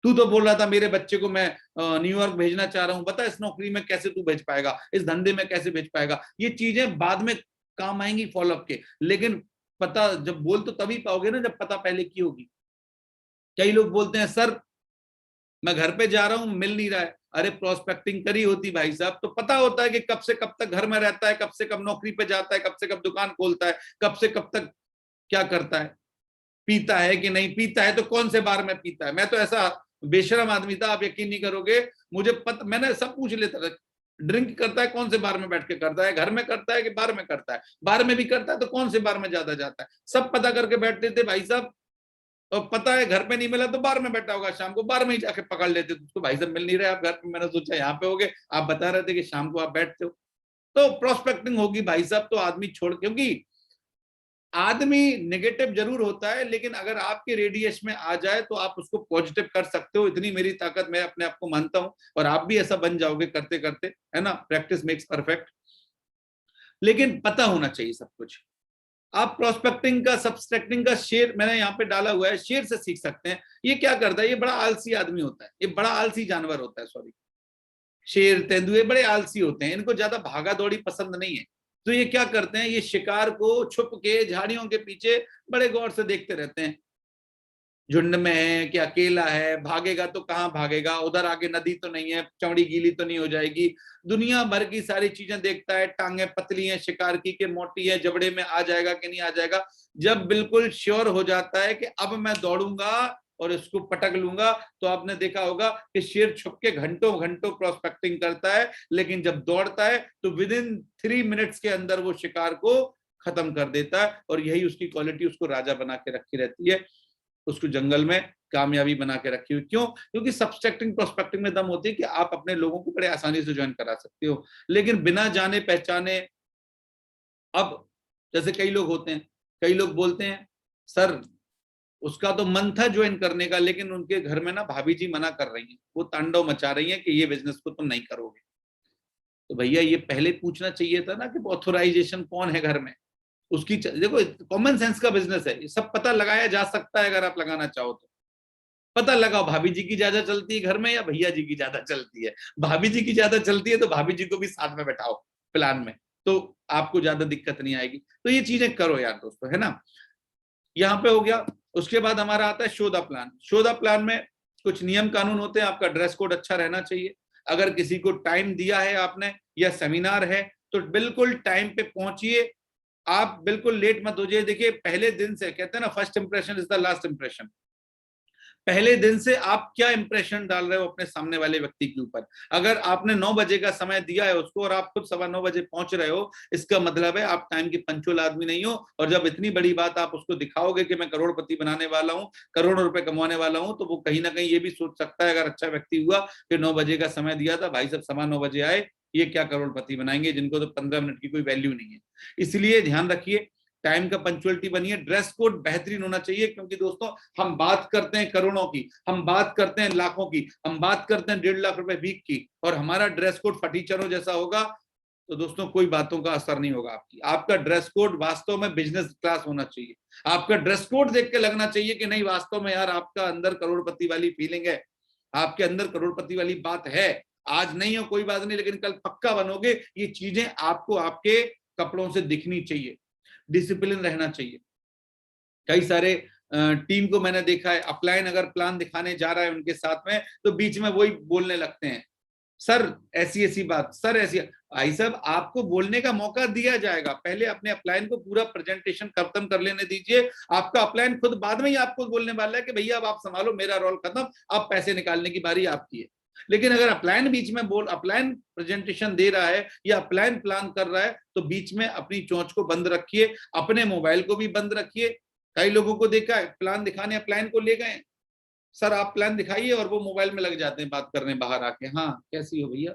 तू तो बोल रहा था मेरे बच्चे को मैं न्यूयॉर्क भेजना चाह रहा हूं, बता इस नौकरी में कैसे तू भेज पाएगा, इस धंधे में कैसे भेज पाएगा। ये चीजें बाद में काम आएंगी फॉलोअप के, लेकिन पता जब बोल तो तभी पाओगे ना जब पता पहले की होगी। कई लोग बोलते हैं सर मैं घर पे जा रहा हूं मिल नहीं रहा है, अरे प्रोस्पेक्टिंग करी होती भाई साहब तो पता होता है कि कब से कब तक घर में रहता है, कब से कब नौकरी पे जाता है, कब से कब दुकान खोलता है, कब से कब तक क्या करता है, पीता है कि नहीं पीता है, तो कौन से बार में पीता है। मैं तो ऐसा बेशरम आदमी था, आप यकीन नहीं करोगे, मुझे पता, मैंने सब पूछ लेता था ड्रिंक करता है कौन से बार में बैठ के करता है, घर में करता है कि बार में करता है, बार में भी करता है तो कौन से बार में ज्यादा जाता है, सब पता करके बैठते थे भाई साहब। और पता है घर पे नहीं मिला तो बार में बैठा होगा, शाम को बार में ही जाके पकड़ लेते थे उसको, भाई साहब मिल नहीं रहे आप घर पे, मैंने सोचा यहाँ पे होगे, आप बता रहे थे कि शाम को आप बैठते हो। तो प्रोस्पेक्टिंग होगी भाई साहब तो आदमी छोड़, क्योंकि आदमी नेगेटिव जरूर होता है लेकिन अगर आपके रेडियस में आ जाए तो आप उसको पॉजिटिव कर सकते हो, इतनी मेरी ताकत मैं अपने आप को मानता हूं, और आप भी ऐसा बन जाओगे करते करते, है ना, प्रैक्टिस मेक्स परफेक्ट। लेकिन पता होना चाहिए सब कुछ। आप प्रोस्पेक्टिंग का सब्सट्रैक्टिंग का शेर मैंने यहाँ पे डाला हुआ है, शेर से सीख सकते हैं। ये क्या करता है, ये बड़ा आलसी आदमी होता है, ये बड़ा आलसी जानवर होता है, सॉरी, शेर तेंदुए बड़े आलसी होते हैं, इनको ज्यादा भागा दौड़ी पसंद नहीं है। तो ये क्या करते हैं, ये शिकार को छुप के झाड़ियों के पीछे बड़े गौर से देखते रहते हैं, झुंड में है कि अकेला है, भागेगा तो कहाँ भागेगा, उधर आगे नदी तो नहीं है, चौड़ी गीली तो नहीं हो जाएगी, दुनिया भर की सारी चीजें देखता है, टांगे पतली हैं शिकार की के मोटी है, जबड़े में आ जाएगा कि नहीं आ जाएगा। जब बिल्कुल श्योर हो जाता है कि अब मैं दौड़ूंगा और इसको पटक लूंगा, तो आपने देखा होगा कि शेर छुप के घंटों घंटों प्रोस्पेक्टिंग करता है, लेकिन जब दौड़ता है तो विद इन 3 मिनट्स के अंदर वो शिकार को खत्म कर देता है, और यही उसकी क्वालिटी उसको राजा बना के रखी रहती है, उसको जंगल में कामयाबी बना के रखी हुई। क्यों? क्योंकि सब्सट्रैक्टिंग प्रोस्पेक्टिंग में दम होती है कि आप अपने लोगों को बड़े आसानी से ज्वाइन करा सकते हो, लेकिन बिना जाने पहचाने। अब जैसे कई लोग होते हैं, कई लोग बोलते हैं सर उसका तो मन था ज्वाइन करने का, लेकिन उनके घर में ना भाभी जी मना कर रही हैं, वो तांडव मचा रही हैं कि ये बिजनेस को तुम नहीं करोगे। तो भैया ये पहले पूछना चाहिए था ना कि ऑथोराइजेशन कौन है घर में, उसकी देखो कॉमन सेंस का बिजनेस है, ये सब पता लगाया जा सकता है अगर आप लगाना चाहो तो। पता लगाओ भाभी जी की ज्यादा चलती है घर में या भैया जी की ज्यादा चलती है, भाभी जी की ज्यादा चलती है तो भाभी जी को भी साथ में बैठाओ प्लान में, तो आपको ज्यादा दिक्कत नहीं आएगी। तो ये चीजें करो यार दोस्तों, है ना। यहाँ पे हो गया। उसके बाद हमारा आता है show the plan. Show the plan में कुछ नियम कानून होते हैं, आपका ड्रेस कोड अच्छा रहना चाहिए, अगर किसी को टाइम दिया है आपने या सेमिनार है तो बिल्कुल टाइम पे पहुंचिए, आप बिल्कुल लेट मत हो जाइए। देखिए पहले दिन से कहते हैं ना, first impression is the last impression. पहले दिन से आप क्या इंप्रेशन डाल रहे हो अपने सामने वाले व्यक्ति के ऊपर। अगर आपने 9 बजे का समय दिया है उसको और आप खुद 9:15 बजे पहुंच रहे हो, इसका मतलब है आप टाइम की पंक्चुअल आदमी नहीं हो। और जब इतनी बड़ी बात आप उसको दिखाओगे कि मैं करोड़पति बनाने वाला हूँ, करोड़ों रुपए कमाने वाला हूँ, तो वो कहीं ना कहीं ये भी सोच सकता है, अगर अच्छा व्यक्ति हुआ कि 9 बजे का समय दिया था, भाई साहब 9:15 बजे आए, ये क्या करोड़पति बनाएंगे जिनको तो 15 मिनट की कोई वैल्यू नहीं है। इसलिए ध्यान रखिए, टाइम का पंक्चुअलिटी बनिए, ड्रेस कोड बेहतरीन होना चाहिए, क्योंकि दोस्तों हम बात करते हैं करोड़ों की, हम बात करते हैं लाखों की, हम बात करते हैं 1.5 लाख रुपए वीक की, और हमारा ड्रेस कोड फटीचरों जैसा होगा तो दोस्तों कोई बातों का असर नहीं होगा आपकी। आपका ड्रेस कोड वास्तव में बिजनेस क्लास होना चाहिए, आपका ड्रेस कोड देख के लगना चाहिए कि नहीं वास्तव में यार आपका अंदर करोड़पति वाली फीलिंग है, आपके अंदर करोड़पति वाली बात है। आज नहीं हो कोई बात नहीं, लेकिन कल पक्का बनोगे। ये चीजें आपको आपके कपड़ों से दिखनी चाहिए, डिसिप्लिन रहना चाहिए। कई सारे टीम को मैंने देखा है, अपलाइन अगर प्लान दिखाने जा रहा है उनके साथ में, तो बीच में वही बोलने लगते हैं, सर ऐसी ऐसी बात, सर ऐसी। भाई साहब, आपको बोलने का मौका दिया जाएगा, पहले अपने अपलाइन को पूरा प्रेजेंटेशन खत्म कर लेने दीजिए। आपका अपलाइन खुद बाद में ही आपको बोलने वाला है कि भैया अब आप संभालो, मेरा रोल खत्म, अब पैसे निकालने की बारी आपकी है। लेकिन अगर अपलाइन बीच में अपलाइन प्रेजेंटेशन दे रहा है या अपलाइन प्लान कर रहा है, तो बीच में अपनी चोंच को बंद रखिए, अपने मोबाइल को भी बंद रखिए। कई लोगों को देखा है, प्लान दिखाने अपलाइन को ले गए, सर आप प्लान दिखाइए, और वो मोबाइल में लग जाते हैं बात करने बाहर आके, हाँ कैसी हो भैया।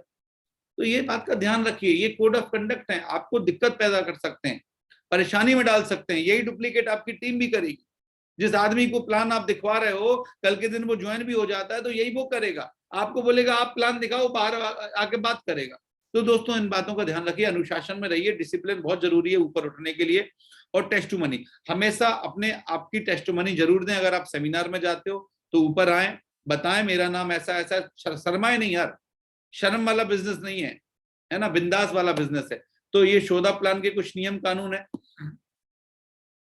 तो ये बात का ध्यान रखिए, ये कोड ऑफ कंडक्ट है, आपको दिक्कत पैदा कर सकते हैं, परेशानी में डाल सकते हैं। यही डुप्लीकेट आपकी टीम भी करेगी। जिस आदमी को प्लान आप दिखवा रहे हो, कल के दिन वो ज्वाइन भी हो जाता है तो यही वो करेगा, आपको बोलेगा आप प्लान दिखाओ, बाहर आके बात करेगा। तो दोस्तों इन बातों का ध्यान रखिए, अनुशासन में रहिए, डिसिप्लिन बहुत जरूरी है ऊपर उठने के लिए। और टेस्टिमनी, हमेशा अपने आपकी टेस्टिमनी जरूर दें। अगर आप सेमिनार में जाते हो तो ऊपर आए, बताएं मेरा नाम ऐसा ऐसा, शर्माए नहीं यार, शर्म वाला बिजनेस नहीं है ना, बिंदास वाला बिजनेस है। तो ये शोधा प्लान के कुछ नियम कानून है।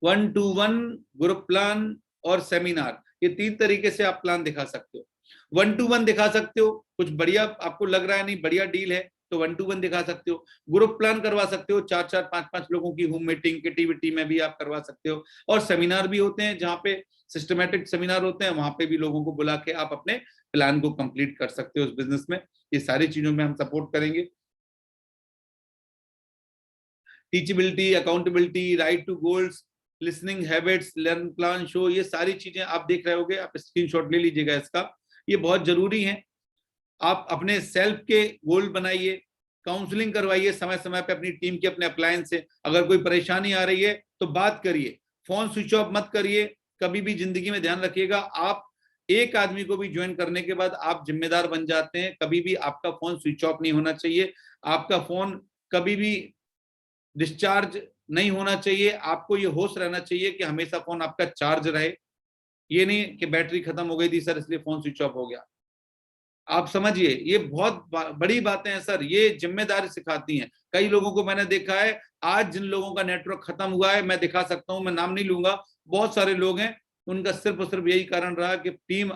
1-to-1 ग्रुप प्लान और सेमिनार, ये 3 तरीके से आप प्लान दिखा सकते हो। 1-to-1 दिखा सकते हो, कुछ बढ़िया आपको लग रहा है नहीं बढ़िया डील है तो 1-to-1 दिखा सकते हो। ग्रुप प्लान करवा सकते हो, 4-4 5-5 लोगों की होम मीटिंग किटी में भी आप करवा सकते हो। और सेमिनार भी होते हैं, जहाँ पे सिस्टमेटिक सेमिनार होते हैं, वहां पे भी लोगों को बुला के आप अपने प्लान को कंप्लीट कर सकते हो उस बिजनेस में। ये सारी चीजों में हम सपोर्ट करेंगे। Teachability, accountability, right to goals, listening habits, learn plan show, ये सारी चीजें आप देख रहे होगे, आप स्क्रीनशॉट ले लीजिएगा इसका, ये बहुत जरूरी है। आप अपने सेल्फ के गोल बनाइए, काउंसलिंग करवाइए समय समय पे अपनी टीम के, अपने अप्लायंस से। अगर कोई परेशानी आ रही है तो बात करिए, फोन स्विच ऑफ मत करिए। कभी भी जिंदगी में ध्यान रखिएगा, आप एक आदमी को भी ज्वाइन करने के बाद आप जिम्मेदार बन जाते हैं। कभी भी आपका फोन स्विच ऑफ नहीं होना चाहिए, आपका फोन कभी भी डिस्चार्ज नहीं होना चाहिए। आपको ये होश रहना चाहिए कि हमेशा फोन आपका चार्ज रहे, ये नहीं कि बैटरी खत्म हो गई थी सर इसलिए फोन स्विच ऑफ हो गया। आप समझिए, ये बहुत बड़ी बातें हैं सर, ये जिम्मेदारी सिखाती हैं। कई लोगों को मैंने देखा है, आज जिन लोगों का नेटवर्क खत्म हुआ है, मैं दिखा सकता हूं, मैं नाम नहीं लूंगा, बहुत सारे लोग हैं, उनका सिर्फ और सिर्फ यही कारण रहा कि टीम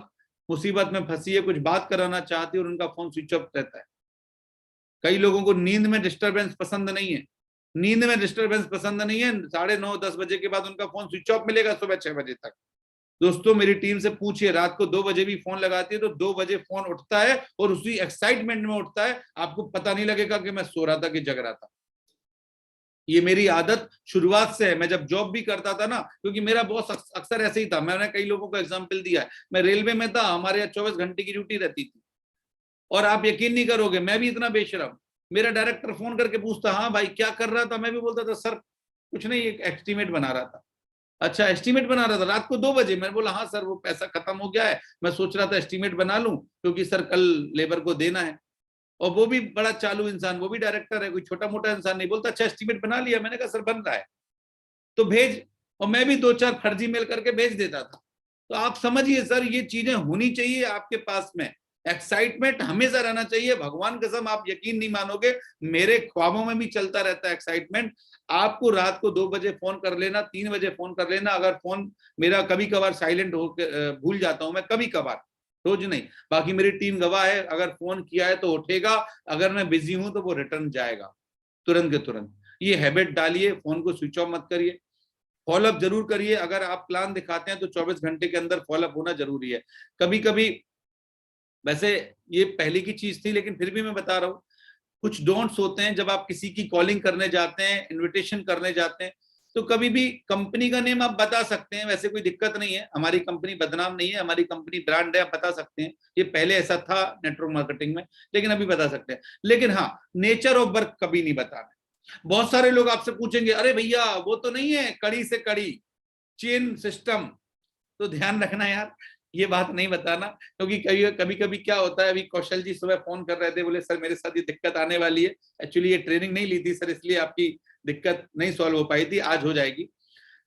मुसीबत में फंसी है, कुछ बात कराना चाहती है और उनका फोन स्विच ऑफ रहता है। कई लोगों को नींद में डिस्टर्बेंस पसंद नहीं है, नींद में डिस्टर्बेंस पसंद नहीं है, 9:30-10 बजे के बाद उनका फोन स्विच ऑफ मिलेगा सुबह 6 बजे तक। दोस्तों मेरी टीम से पूछिए, रात को 2 बजे भी फोन लगाती है तो 2 बजे फोन उठता है और उसी एक्साइटमेंट में उठता है, आपको पता नहीं लगेगा कि मैं सो रहा था कि जग रहा था। ये मेरी आदत शुरुआत से है, मैं जब जॉब भी करता था ना, क्योंकि मेरा बॉस अक्सर ऐसे ही था, मैंने कई लोगों को एग्जाम्पल दिया है। मैं रेलवे में था, हमारे यहाँ 24 घंटे की ड्यूटी रहती थी, और आप यकीन नहीं करोगे, मैं भी इतना बेशरम, मेरा डायरेक्टर फोन करके पूछता, हाँ भाई क्या कर रहा था, मैं भी बोलता था सर कुछ नहीं, एक एस्टीमेट बना रहा था। अच्छा एस्टीमेट बना रहा था रात को 2 बजे, मैंने बोला हाँ सर वो पैसा खत्म हो गया है, मैं सोच रहा था एस्टीमेट बना लूं क्योंकि सर कल लेबर को देना है। और वो भी बड़ा चालू इंसान, वो भी डायरेक्टर है, कोई छोटा मोटा इंसान नहीं, बोलता अच्छा एस्टीमेट बना लिया, मैंने कहा सर बन रहा है तो भेज, और मैं भी 2-4 फर्जी मेल करके भेज देता था। तो आप समझिए सर, ये चीजें होनी चाहिए आपके पास में, एक्साइटमेंट हमेशा रहना चाहिए। भगवान कसम आप यकीन नहीं मानोगे, मेरे ख्वाबों में भी चलता रहता है एक्साइटमेंट। आपको रात को 2 बजे फोन कर लेना, 3 बजे फोन कर लेना, अगर फोन मेरा कभी कभार साइलेंट हो भूल जाता हूं मैं, कभी कभार, रोज नहीं, बाकी मेरी टीम गवाह है, अगर फोन किया है तो उठेगा, अगर मैं बिजी हूं तो वो रिटर्न जाएगा तुरंत के तुरंत। ये हैबिट डालिए, फोन को स्विच ऑफ मत करिए, फॉलोअप जरूर करिए। अगर आप प्लान दिखाते हैं तो 24 घंटे के अंदर फॉलोअप होना जरूरी है। कभी कभी, वैसे ये पहले की चीज थी लेकिन फिर भी मैं बता रहा हूँ, कुछ डोंट्स होते हैं। जब आप किसी की कॉलिंग करने जाते हैं, इनविटेशन करने जाते हैं, तो कभी भी कंपनी का नेम आप बता सकते हैं, वैसे कोई दिक्कत नहीं है, हमारी कंपनी बदनाम नहीं है, हमारी कंपनी ब्रांड है, आप बता सकते हैं। ये पहले ऐसा था नेटवर्क मार्केटिंग में, लेकिन अभी बता सकते हैं। लेकिन हाँ, नेचर ऑफ वर्क कभी नहीं बताना। बहुत सारे लोग आपसे पूछेंगे अरे भैया वो तो नहीं है कड़ी से कड़ी चेन सिस्टम, तो ध्यान रखना यार, ये बात नहीं बताना, क्योंकि कभी कभी क्या होता है, अभी कौशल जी सुबह फोन कर रहे थे, बोले सर मेरे साथ ये दिक्कत आने वाली है, एक्चुअली ये ट्रेनिंग नहीं ली थी सर इसलिए आपकी दिक्कत नहीं सॉल्व हो पाई थी, आज हो जाएगी।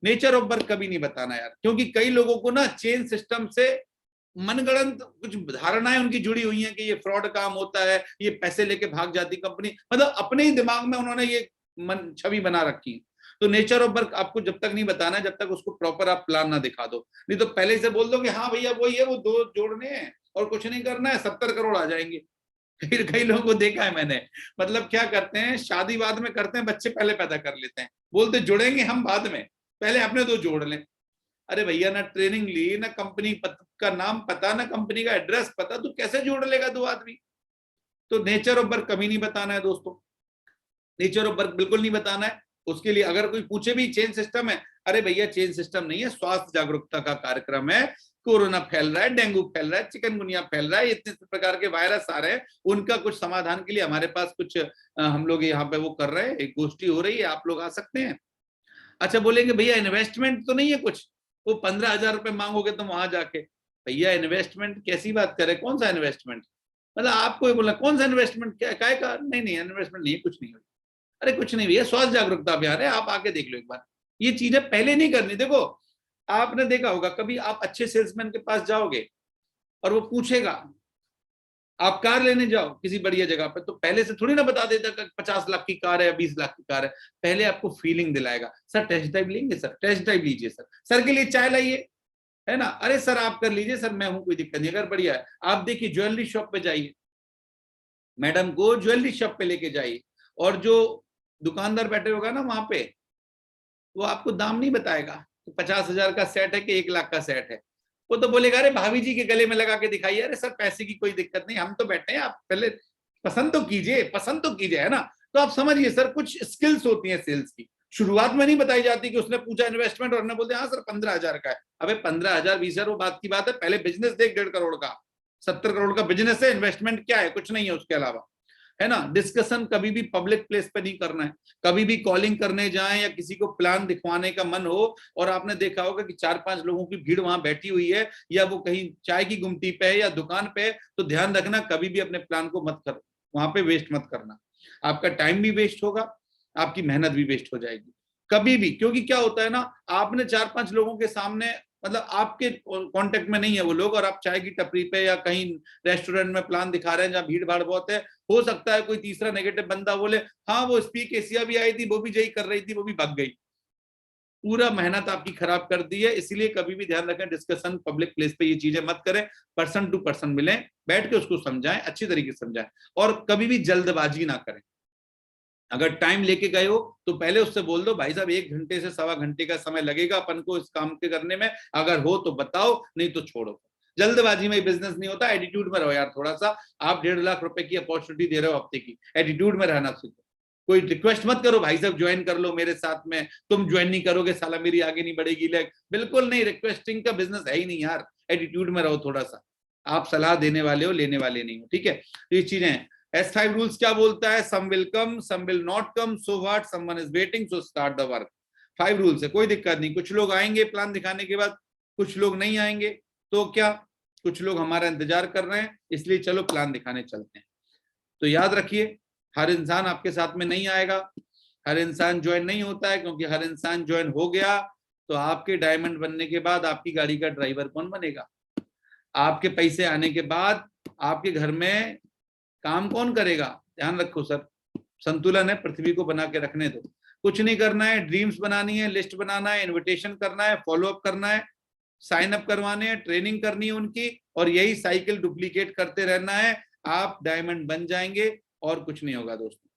नेचर ऑफ वर्क कभी नहीं बताना यार, क्योंकि कई लोगों को ना चेन सिस्टम से मनगढ़ंत कुछ धारणाएं उनकी जुड़ी हुई हैं कि ये फ्रॉड काम होता है, ये पैसे लेके भाग जाती कंपनी, मतलब अपने ही दिमाग में उन्होंने ये मन छवि बना रखी है। तो नेचर ऑफ वर्क आपको जब तक नहीं बताना है जब तक उसको प्रॉपर आप प्लान ना दिखा दो, नहीं तो पहले से बोल दो कि हाँ भैया वही है, वो 2 जोड़ने हैं और कुछ नहीं करना है, 70 करोड़ आ जाएंगे। फिर कई लोगों को देखा है मैंने, मतलब क्या करते हैं, शादी बाद में करते हैं, बच्चे पहले पैदा कर लेते हैं, बोलते जुड़ेंगे हम बाद में, पहले अपने 2 जोड़ लें। अरे भैया ना ट्रेनिंग ली, ना कंपनी का नाम पता, ना कंपनी का एड्रेस पता, तो कैसे जोड़ लेगा 2 आदमी। तो नेचर ऑफ वर्क कभी नहीं बताना है दोस्तों, नेचर ऑफ वर्क बिल्कुल नहीं बताना है। उसके लिए अगर कोई पूछे भी चेन सिस्टम है, अरे भैया चेन सिस्टम नहीं है, स्वास्थ्य जागरूकता का कार्यक्रम है। कोरोना फैल रहा है, डेंगू फैल रहा है, चिकनगुनिया फैल रहा है, इतने प्रकार के वायरस आ रहे हैं, उनका कुछ समाधान के लिए हमारे पास कुछ हम लोग यहाँ पे वो कर रहे हैं, एक गोष्ठी हो रही है, आप लोग आ सकते हैं। अच्छा बोलेंगे भैया इन्वेस्टमेंट तो नहीं है कुछ, वो 15,000 रुपए मांगोगे तुम वहां जाके। भैया इन्वेस्टमेंट कैसी बात करे, कौन सा इन्वेस्टमेंट, मतलब आपको बोला कौन सा इन्वेस्टमेंट, क्या काय का, नहीं नहीं इन्वेस्टमेंट नहीं, कुछ नहीं। अरे कुछ नहीं भैया, स्वास्थ्य जागरूकता अभियान है, आप आके देख लो एक बार। ये चीजें पहले नहीं करनी। देखो आपने देखा होगा कभी आप अच्छे सेल्समैन के पास जाओगे और वो पूछेगा, आप कार लेने जाओ किसी बढ़िया जगह पे, तो पहले से थोड़ी ना बता देता कि 50 लाख की कार है, 20 लाख की कार है, पहले आपको फीलिंग दिलाएगा, सर टेस्ट ड्राइव लेंगे, सर टेस्ट ड्राइव लीजिए, सर के लिए चाय लाइए, है ना, अरे सर आप कर लीजिए, सर मैं हूं, कोई दिक्कत नहीं, अगर बढ़िया है। आप देखिए ज्वेलरी शॉप पे जाइए, मैडम को ज्वेलरी शॉप पे लेके जाइए, और जो दुकानदार बैठे होगा ना वहां पे, वो आपको दाम नहीं बताएगा कि 50,000 का सेट है कि 1 लाख का सेट है, वो तो बोलेगा अरे भाभी जी के गले में लगा के दिखाइए, अरे सर पैसे की कोई दिक्कत नहीं, हम तो बैठे हैं, आप पहले पसंद तो कीजिए, पसंद तो कीजिए, है ना। तो आप समझिए सर, कुछ स्किल्स होती हैं सेल्स की, शुरुआत में नहीं बताई जाती कि उसने पूछा इन्वेस्टमेंट और हमने बोलते हाँ सर 15,000 का है। अबे 15,000 20,000 वो बात की बात है, पहले बिजनेस देख 1.5 करोड़ का, 70 करोड़ का बिजनेस है, इन्वेस्टमेंट क्या है, कुछ नहीं है उसके अलावा, है ना। डिस्कशन कभी भी पब्लिक प्लेस पे नहीं करना है, कभी भी कॉलिंग करने जाएं या किसी को प्लान दिखवाने का मन हो और आपने देखा होगा कि 4-5 लोगों की भीड़ वहां बैठी हुई है, या वो कहीं चाय की गुमटी पे है या दुकान पे है, तो ध्यान रखना कभी भी अपने प्लान को मत करो, वहां पे वेस्ट मत करना, आपका टाइम भी वेस्ट होगा, आपकी मेहनत भी वेस्ट हो जाएगी कभी भी। क्योंकि क्या होता है ना, आपने 4-5 लोगों के सामने, मतलब आपके कांटेक्ट में नहीं है वो लोग, और आप चाय की टपरी पे या कहीं रेस्टोरेंट में प्लान दिखा रहे हैं जहां भीड़ भाड़ बहुत है, हो सकता है कोई तीसरा नेगेटिव बंदा बोले हाँ वो स्पीक एशिया भी आई थी, वो भी यही कर रही थी, वो भी भाग गई, पूरा मेहनत आपकी खराब कर दी है। इसलिए कभी भी ध्यान रखें, डिस्कशन पब्लिक प्लेस पे ये चीजें मत करें, पर्सन टू पर्सन मिलें, बैठ के उसको समझाएं, अच्छी तरीके से समझाएं, और कभी भी जल्दबाजी ना करें। अगर टाइम लेके गए हो तो पहले उससे बोल दो भाई साहब 1 घंटे से 1.25 घंटे का समय लगेगा अपन को इस काम के करने में, अगर हो तो बताओ, नहीं तो छोड़ो। जल्दबाजी में बिजनेस नहीं होता, एटीट्यूड में रहो यार थोड़ा सा। आप 1.5 लाख रुपए की अपॉर्चुनिटी दे रहे हो हफ्ते की, एटीट्यूड में रहना सीखो। कोई रिक्वेस्ट मत करो भाई साहब ज्वाइन कर लो मेरे साथ में, तुम ज्वाइन नहीं करोगे साला मेरी आगे नहीं बढ़ेगी लेग, बिल्कुल नहीं, रिक्वेस्टिंग का बिजनेस है ही नहीं यार, एटीट्यूड में रहो थोड़ा सा। आप सलाह देने वाले हो, लेने वाले नहीं हो, ठीक है। तो ये चीजें S5 रूल्स क्या बोलता है, some will come some will not come, so what, someone is waiting so start the work. 5 rules है, कोई दिक्कत नहीं, कुछ लोग आएंगे प्लान दिखाने के बाद, कुछ लोग नहीं आएंगे, तो क्या, कुछ लोग हमारा इंतजार कर रहे हैं, इसलिए चलो प्लान दिखाने चलते हैं। तो याद रखिए, हर इंसान आपके साथ में नहीं आएगा, हर इंसान ज्वाइन नहीं होता है, क्योंकि हर इंसान ज्वाइन हो गया तो आपके डायमंड बनने के बाद आपकी गाड़ी का ड्राइवर कौन बनेगा, आपके पैसे आने के बाद आपके घर में काम कौन करेगा। ध्यान रखो सर, संतुलन है, पृथ्वी को बना के रखने दो, कुछ नहीं करना है, ड्रीम्स बनानी है, लिस्ट बनाना है, इनविटेशन करना है, फॉलो अप करना है, साइन अप करवाने हैं, ट्रेनिंग करनी है उनकी, और यही साइकिल डुप्लीकेट करते रहना है, आप डायमंड बन जाएंगे, और कुछ नहीं होगा दोस्तों,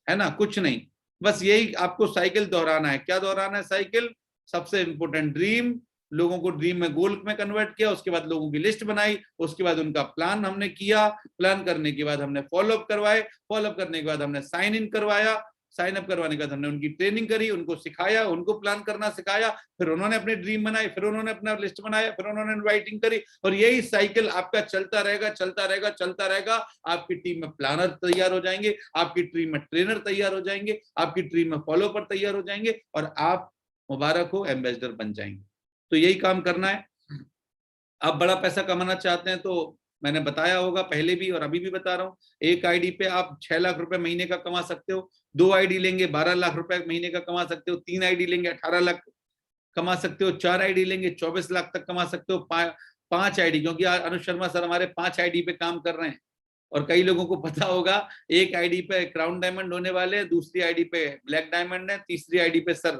है ना, कुछ नहीं, बस यही आपको साइकिल दोहराना है। क्या दोहराना है साइकिल, सबसे इंपॉर्टेंट ड्रीम, लोगों को ड्रीम में गोल में कन्वर्ट किया, उसके बाद लोगों की लिस्ट बनाई, उसके बाद उनका प्लान हमने किया, प्लान करने के बाद हमने फॉलो अप करवाए, फॉलो अप करने के बाद हमने साइन इन करवाया, साइन अप करवाने के बाद हमने उनकी ट्रेनिंग करी, उनको सिखाया, उनको प्लान करना सिखाया, फिर उन्होंने अपनी ड्रीम बनाई, फिर उन्होंने अपना लिस्ट बनाया, फिर उन्होंने इनवाइटिंग करी, और यही साइकिल आपका चलता रहेगा चलता रहेगा चलता रहेगा। आपकी टीम में प्लानर तैयार हो जाएंगे, आपकी टीम में ट्रेनर तैयार हो जाएंगे, आपकी टीम में फॉलोअपर तैयार हो जाएंगे, और आप मुबारक हो एम्बेसडर बन जाएंगे। तो यही काम करना है। आप बड़ा पैसा कमाना चाहते हैं तो मैंने बताया होगा पहले भी और अभी भी बता रहा हूँ, एक आईडी पे आप 6 लाख रुपए महीने का कमा सकते हो, 2 आईडी लेंगे 12 लाख रुपए महीने का कमा सकते हो, 3 आईडी लेंगे 18 लाख कमा सकते हो, 4 आईडी लेंगे 24 लाख तक कमा सकते हो, 5 आईडी, क्योंकि अनुज शर्मा सर हमारे 5 आईडी पे काम कर रहे हैं, और कई लोगों को पता होगा एक आईडी पे क्राउन डायमंड होने वाले हैं, दूसरी आईडी पे ब्लैक डायमंड है, तीसरी आईडी पे सर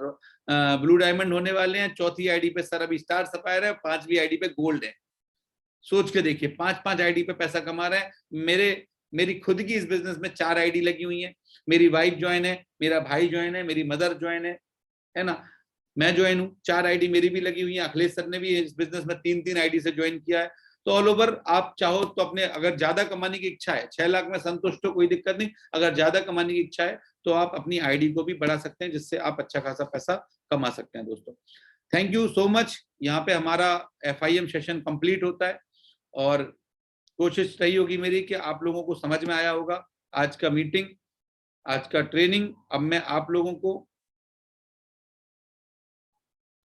ब्लू डायमंड होने वाले हैं, चौथी आईडी पे सर अभी स्टार सफायर है, पांचवी आईडी पे गोल्ड है। सोच के देखिए, 5-5 आईडी पे पैसा कमा रहे हैं। मेरी खुद की इस बिजनेस में 4 आईडी लगी हुई है। मेरी वाइफ ज्वाइन है, मेरा भाई ज्वाइन है, मेरी मदर ज्वाइन है ना, मैं ज्वाइन हूँ, 4 आईडी मेरी भी लगी हुई है। अखिलेश सर ने भी इस बिजनेस में 3-3 आईडी से ज्वाइन किया है। तो ऑल ओवर आप चाहो तो अपने, अगर ज्यादा कमाने की इच्छा है, 6 लाख में संतुष्ट हो, कोई दिक्कत नहीं। अगर ज्यादा कमाने की इच्छा है तो आप अपनी आईडी को भी बढ़ा सकते हैं, जिससे आप अच्छा खासा पैसा कमा सकते हैं दोस्तों। Thank you so much. यहाँ पे हमारा FIM सेशन कंप्लीट होता है और कोशिश रही होगी मेरी कि आप लोगों को समझ में आया होगा आज का मीटिंग, आज का ट्रेनिंग। अब मैं आप लोगों को